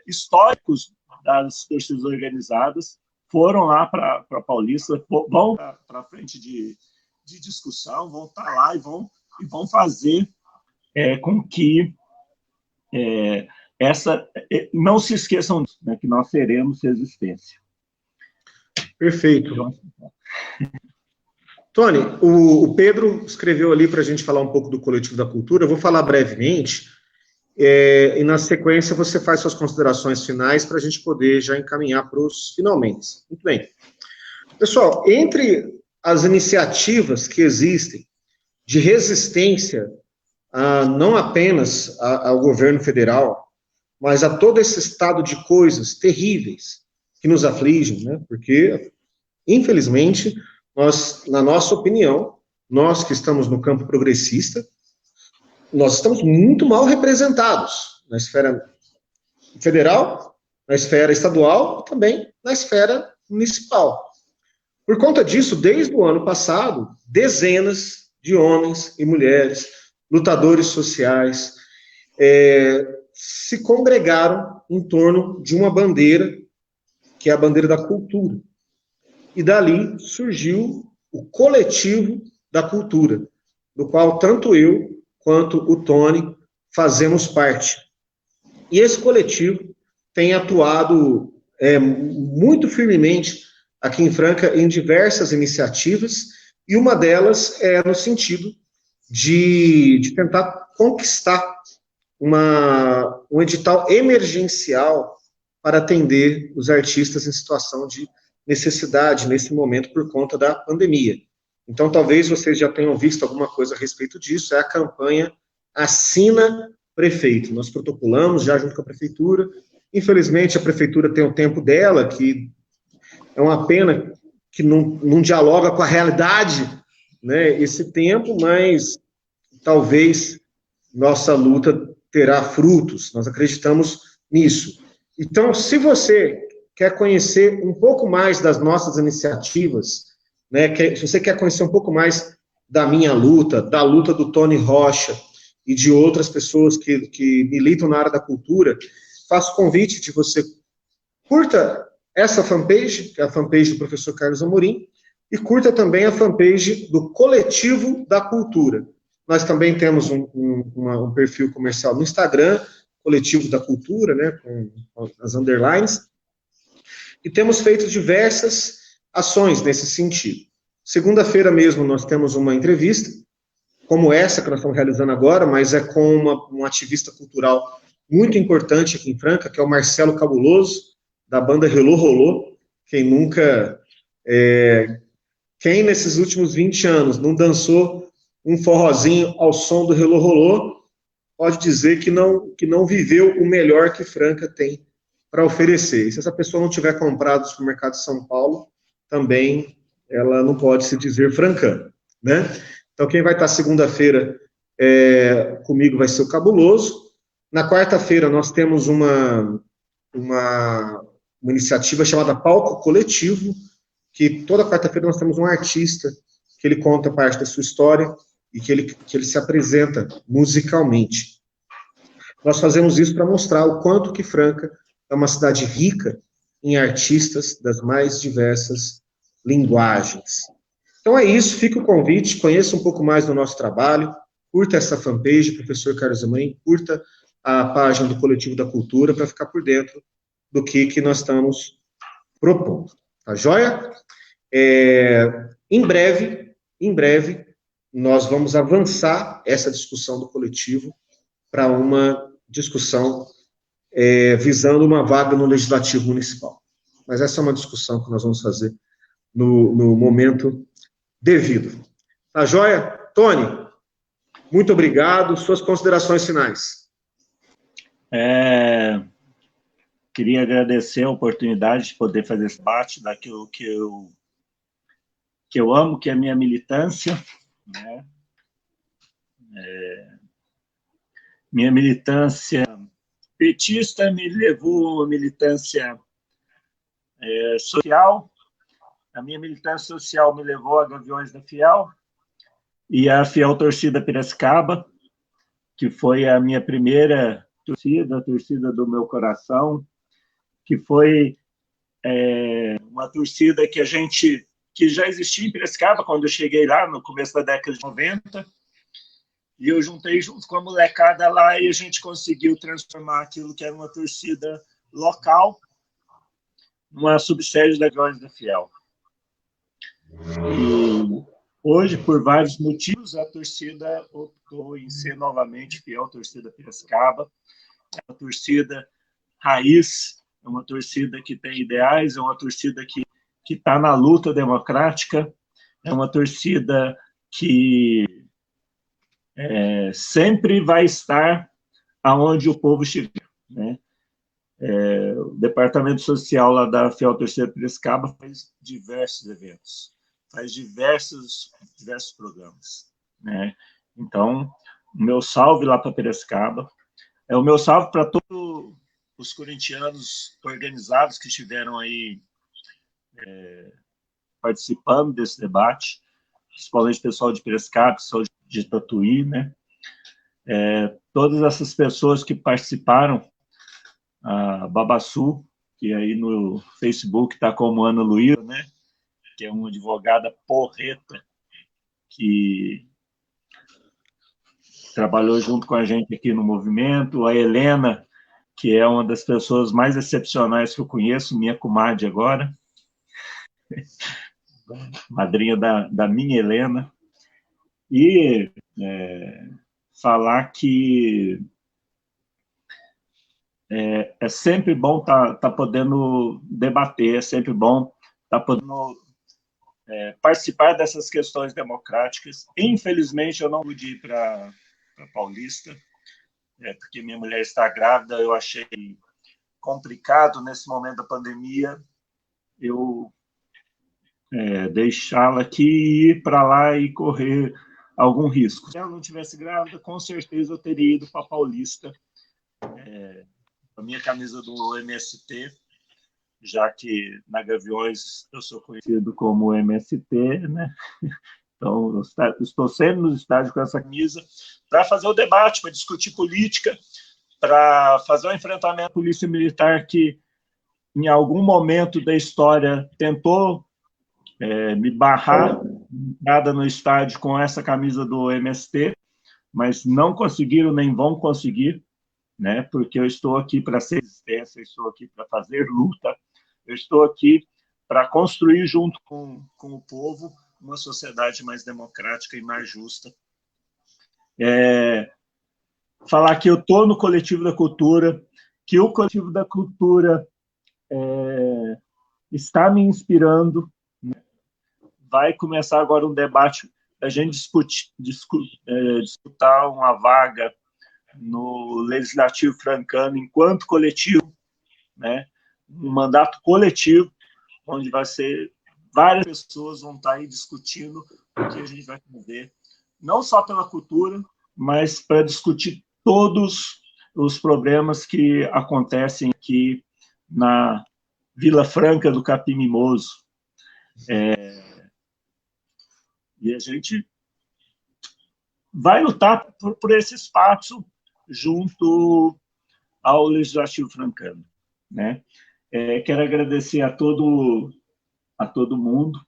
históricos das torcidas organizadas foram lá para a Paulista, vão para a frente de discussão, vão estar lá e vão fazer com que não se esqueçam disso, né, que nós seremos resistência. Perfeito. Tony, o Pedro escreveu ali para a gente falar um pouco do Coletivo da Cultura. Eu vou falar brevemente, e na sequência você faz suas considerações finais para a gente poder já encaminhar para os finalmente. Muito bem. Pessoal, entre as iniciativas que existem de resistência, não apenas ao governo federal, mas a todo esse estado de coisas terríveis que nos afligem, né? Porque, infelizmente, nós, na nossa opinião, nós que estamos no campo progressista, nós estamos muito mal representados na esfera federal, na esfera estadual e também na esfera municipal. Por conta disso, desde o ano passado, dezenas de homens e mulheres, lutadores sociais, se congregaram em torno de uma bandeira, que é a bandeira da cultura. E dali surgiu o Coletivo da Cultura, do qual tanto eu quanto o Tony fazemos parte. E esse coletivo tem atuado muito firmemente aqui em Franca em diversas iniciativas, e uma delas é no sentido de tentar conquistar um edital emergencial para atender os artistas em situação de necessidade nesse momento por conta da pandemia. Então, talvez vocês já tenham visto alguma coisa a respeito disso, é a campanha Assina Prefeito. Nós protocolamos já junto com a prefeitura. Infelizmente, a prefeitura tem o tempo dela, que é uma pena que não dialoga com a realidade, né, esse tempo, mas talvez nossa luta terá frutos, nós acreditamos nisso. Então, se você quer conhecer um pouco mais das nossas iniciativas, né, se você quer conhecer um pouco mais da minha luta, da luta do Tony Rocha e de outras pessoas que militam na área da cultura, faço o convite de você curta essa fanpage, que é a fanpage do professor Carlos Amorim, e curta também a fanpage do Coletivo da Cultura. Nós também temos um perfil comercial no Instagram, Coletivo da Cultura, né, com as underlines, e temos feito diversas ações nesse sentido. Segunda-feira mesmo nós temos uma entrevista, como essa que nós estamos realizando agora, mas é com um ativista cultural muito importante aqui em Franca, que é o Marcelo Cabuloso, da banda Relô Rolô. Quem nunca, quem nesses últimos 20 anos não dançou um forrozinho ao som do Relô Rolô, pode dizer que não viveu o melhor que Franca tem para oferecer. E se essa pessoa não tiver comprado no supermercado de São Paulo, também ela não pode se dizer francana, né? Então, quem vai estar segunda-feira comigo vai ser o Cabuloso. Na quarta-feira, nós temos uma iniciativa chamada Palco Coletivo, que toda quarta-feira nós temos um artista que ele conta parte da sua história e que ele se apresenta musicalmente. Nós fazemos isso para mostrar o quanto que Franca é uma cidade rica em artistas das mais diversas linguagens. Então é isso, fica o convite, conheça um pouco mais do nosso trabalho, curta essa fanpage, professor Carlos Amorim, curta a página do Coletivo da Cultura para ficar por dentro do que nós estamos propondo. Tá joia? Em breve, nós vamos avançar essa discussão do coletivo para uma discussão visando uma vaga no Legislativo Municipal. Mas essa é uma discussão que nós vamos fazer no momento devido. Tá joia? Tony, muito obrigado. Suas considerações finais. Queria agradecer a oportunidade de poder fazer esse debate daquilo que eu amo, que é a minha militância, né? Minha militância petista me levou à militância social, a minha militância social me levou a Gaviões da Fiel e a Fiel Torcida Piracicaba, que foi a minha primeira torcida, a torcida do meu coração, que foi uma torcida que já existia em Piracicaba quando eu cheguei lá no começo da década de 90, E eu juntei junto com a molecada lá e a gente conseguiu transformar aquilo que era uma torcida local numa subsede da Gaviões da Fiel. E hoje, por vários motivos, a torcida optou em ser novamente fiel à torcida Piracicaba. É uma torcida raiz, é uma torcida que tem ideais, é uma torcida que está na luta democrática, é uma torcida que sempre vai estar aonde o povo estiver, né? O departamento social lá da Fiel Torcida Piracicaba faz diversos eventos, faz diversos programas, né? Então, o meu salve lá para Piracicaba, o meu salve para todos os corintianos organizados que estiveram aí participando desse debate, principalmente o pessoal de Piracicaba, pessoal de Tatuí, né? Todas essas pessoas que participaram, a Babassu, que aí no Facebook está como Ana Luísa, né? Que é uma advogada porreta que trabalhou junto com a gente aqui no movimento, a Helena, que é uma das pessoas mais excepcionais que eu conheço, minha comadre agora, madrinha da minha Helena, e falar que é sempre bom tá podendo debater, é sempre bom tá podendo participar dessas questões democráticas. Infelizmente, eu não pude ir para Paulista, porque minha mulher está grávida, eu achei complicado nesse momento da pandemia eu deixá-la aqui e ir para lá e correr algum risco. Se ela não tivesse grávida, com certeza eu teria ido para Paulista, a minha camisa do MST, já que na Gaviões eu sou conhecido como MST, né? Então, eu estou sempre nos estádios com essa camisa para fazer o debate, para discutir política, para fazer um enfrentamento à polícia militar que, em algum momento da história, tentou me barrar nada no estádio com essa camisa do MST, mas não conseguiram nem vão conseguir, né? Porque eu estou aqui para ser resistência, eu estou aqui para fazer luta, eu estou aqui para construir junto com o povo uma sociedade mais democrática e mais justa. Falar que eu estou no Coletivo da Cultura, que o Coletivo da Cultura está me inspirando. Vai começar agora um debate, a gente disputar uma vaga no Legislativo francano enquanto coletivo, né? Um mandato coletivo, onde vai ser várias pessoas vão estar aí discutindo o que a gente vai fazer, não só pela cultura, mas para discutir todos os problemas que acontecem aqui na Vila Franca do Capim Mimoso. E a gente vai lutar por esse espaço junto ao Legislativo francano, né? Quero agradecer a todo mundo.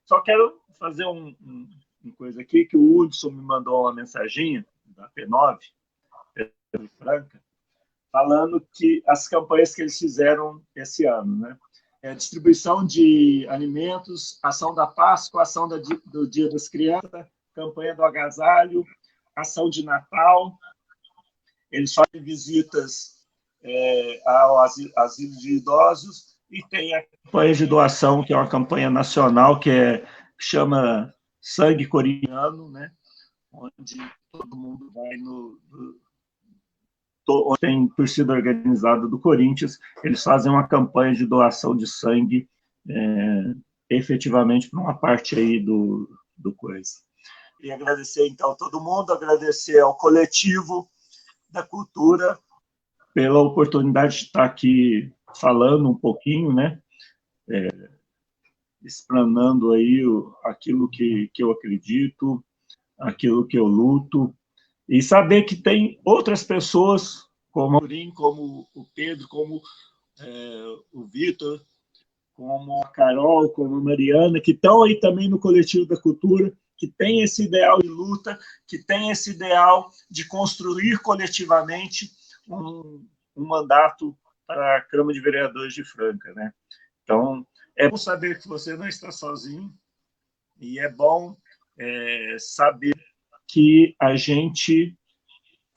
Só quero fazer uma coisa aqui, que o Hudson me mandou uma mensaginha da P9, Franca, falando que as campanhas que eles fizeram esse ano, né? Distribuição de alimentos, ação da Páscoa, ação do Dia das Crianças, campanha do agasalho, ação de Natal. Eles fazem visitas ao asilo de idosos e tem a campanha de doação, que é uma campanha nacional, que chama Sangue Corintiano, né? Onde todo mundo vai onde tem torcida organizada do Corinthians, eles fazem uma campanha de doação de sangue efetivamente para uma parte aí do coisa. E agradecer, então, a todo mundo, agradecer ao Coletivo da Cultura pela oportunidade de estar aqui falando um pouquinho, né? Explanando aí aquilo que eu acredito, aquilo que eu luto, e saber que tem outras pessoas, como o Aurim, como o Pedro, como o Vitor, como a Carol, como a Mariana, que estão aí também no Coletivo da Cultura, que tem esse ideal de luta, que tem esse ideal de construir coletivamente um mandato para a Câmara de Vereadores de Franca, né? Então, é bom saber que você não está sozinho e é bom saber que a gente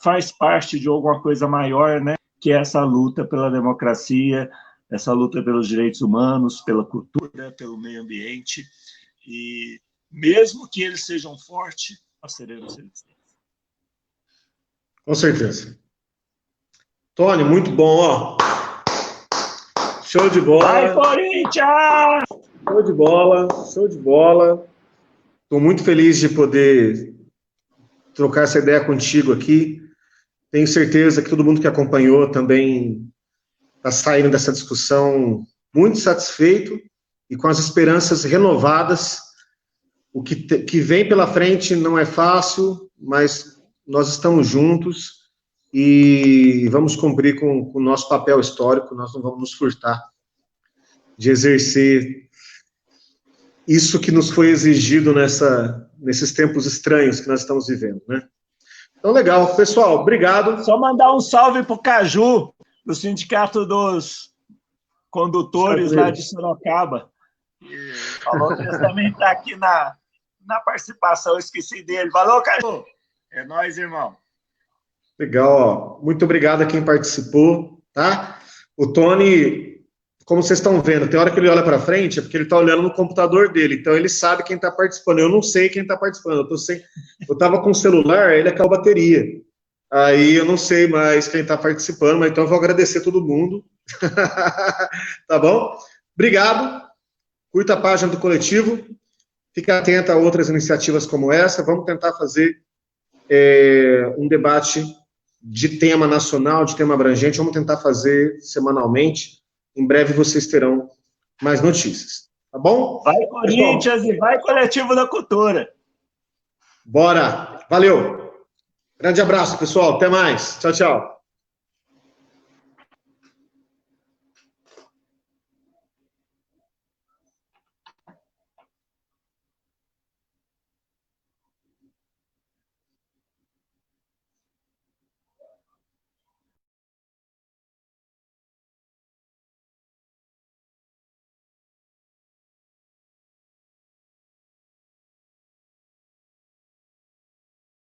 faz parte de alguma coisa maior, né? Que é essa luta pela democracia, essa luta pelos direitos humanos, pela cultura, pelo meio ambiente. E mesmo que eles sejam fortes, nós seremos resistentes. Com certeza. Tony, muito bom, ó. Show de bola. Vai, Corinthians! Show de bola, show de bola. Estou muito feliz de poder trocar essa ideia contigo aqui. Tenho certeza que todo mundo que acompanhou também está saindo dessa discussão muito satisfeito e com as esperanças renovadas. O que vem pela frente não é fácil, mas nós estamos juntos e vamos cumprir com o nosso papel histórico. Nós não vamos nos furtar de exercer isso que nos foi exigido nesses tempos estranhos que nós estamos vivendo, né? Então, legal. Pessoal, obrigado. Só mandar um salve para o Caju, do Sindicato dos Condutores lá de Sorocaba. E falou que ele também está aqui na participação, eu esqueci dele. Valeu, Caju! É nóis, irmão. Legal, ó. Muito obrigado a quem participou, tá? O Tony, como vocês estão vendo, tem hora que ele olha para frente, é porque ele está olhando no computador dele, então ele sabe quem está participando. Eu não sei quem está participando, eu estava com o celular, ele acabou a bateria. Aí eu não sei mais quem está participando, mas então eu vou agradecer todo mundo. Tá bom? Obrigado. Curta a página do coletivo. Fique atento a outras iniciativas como essa. Vamos tentar fazer um debate de tema nacional, de tema abrangente. Vamos tentar fazer semanalmente. Em breve vocês terão mais notícias. Tá bom? Vai, Corinthians, e vai, Coletivo da Cultura. Bora! Valeu! Grande abraço, pessoal. Até mais. Tchau, tchau.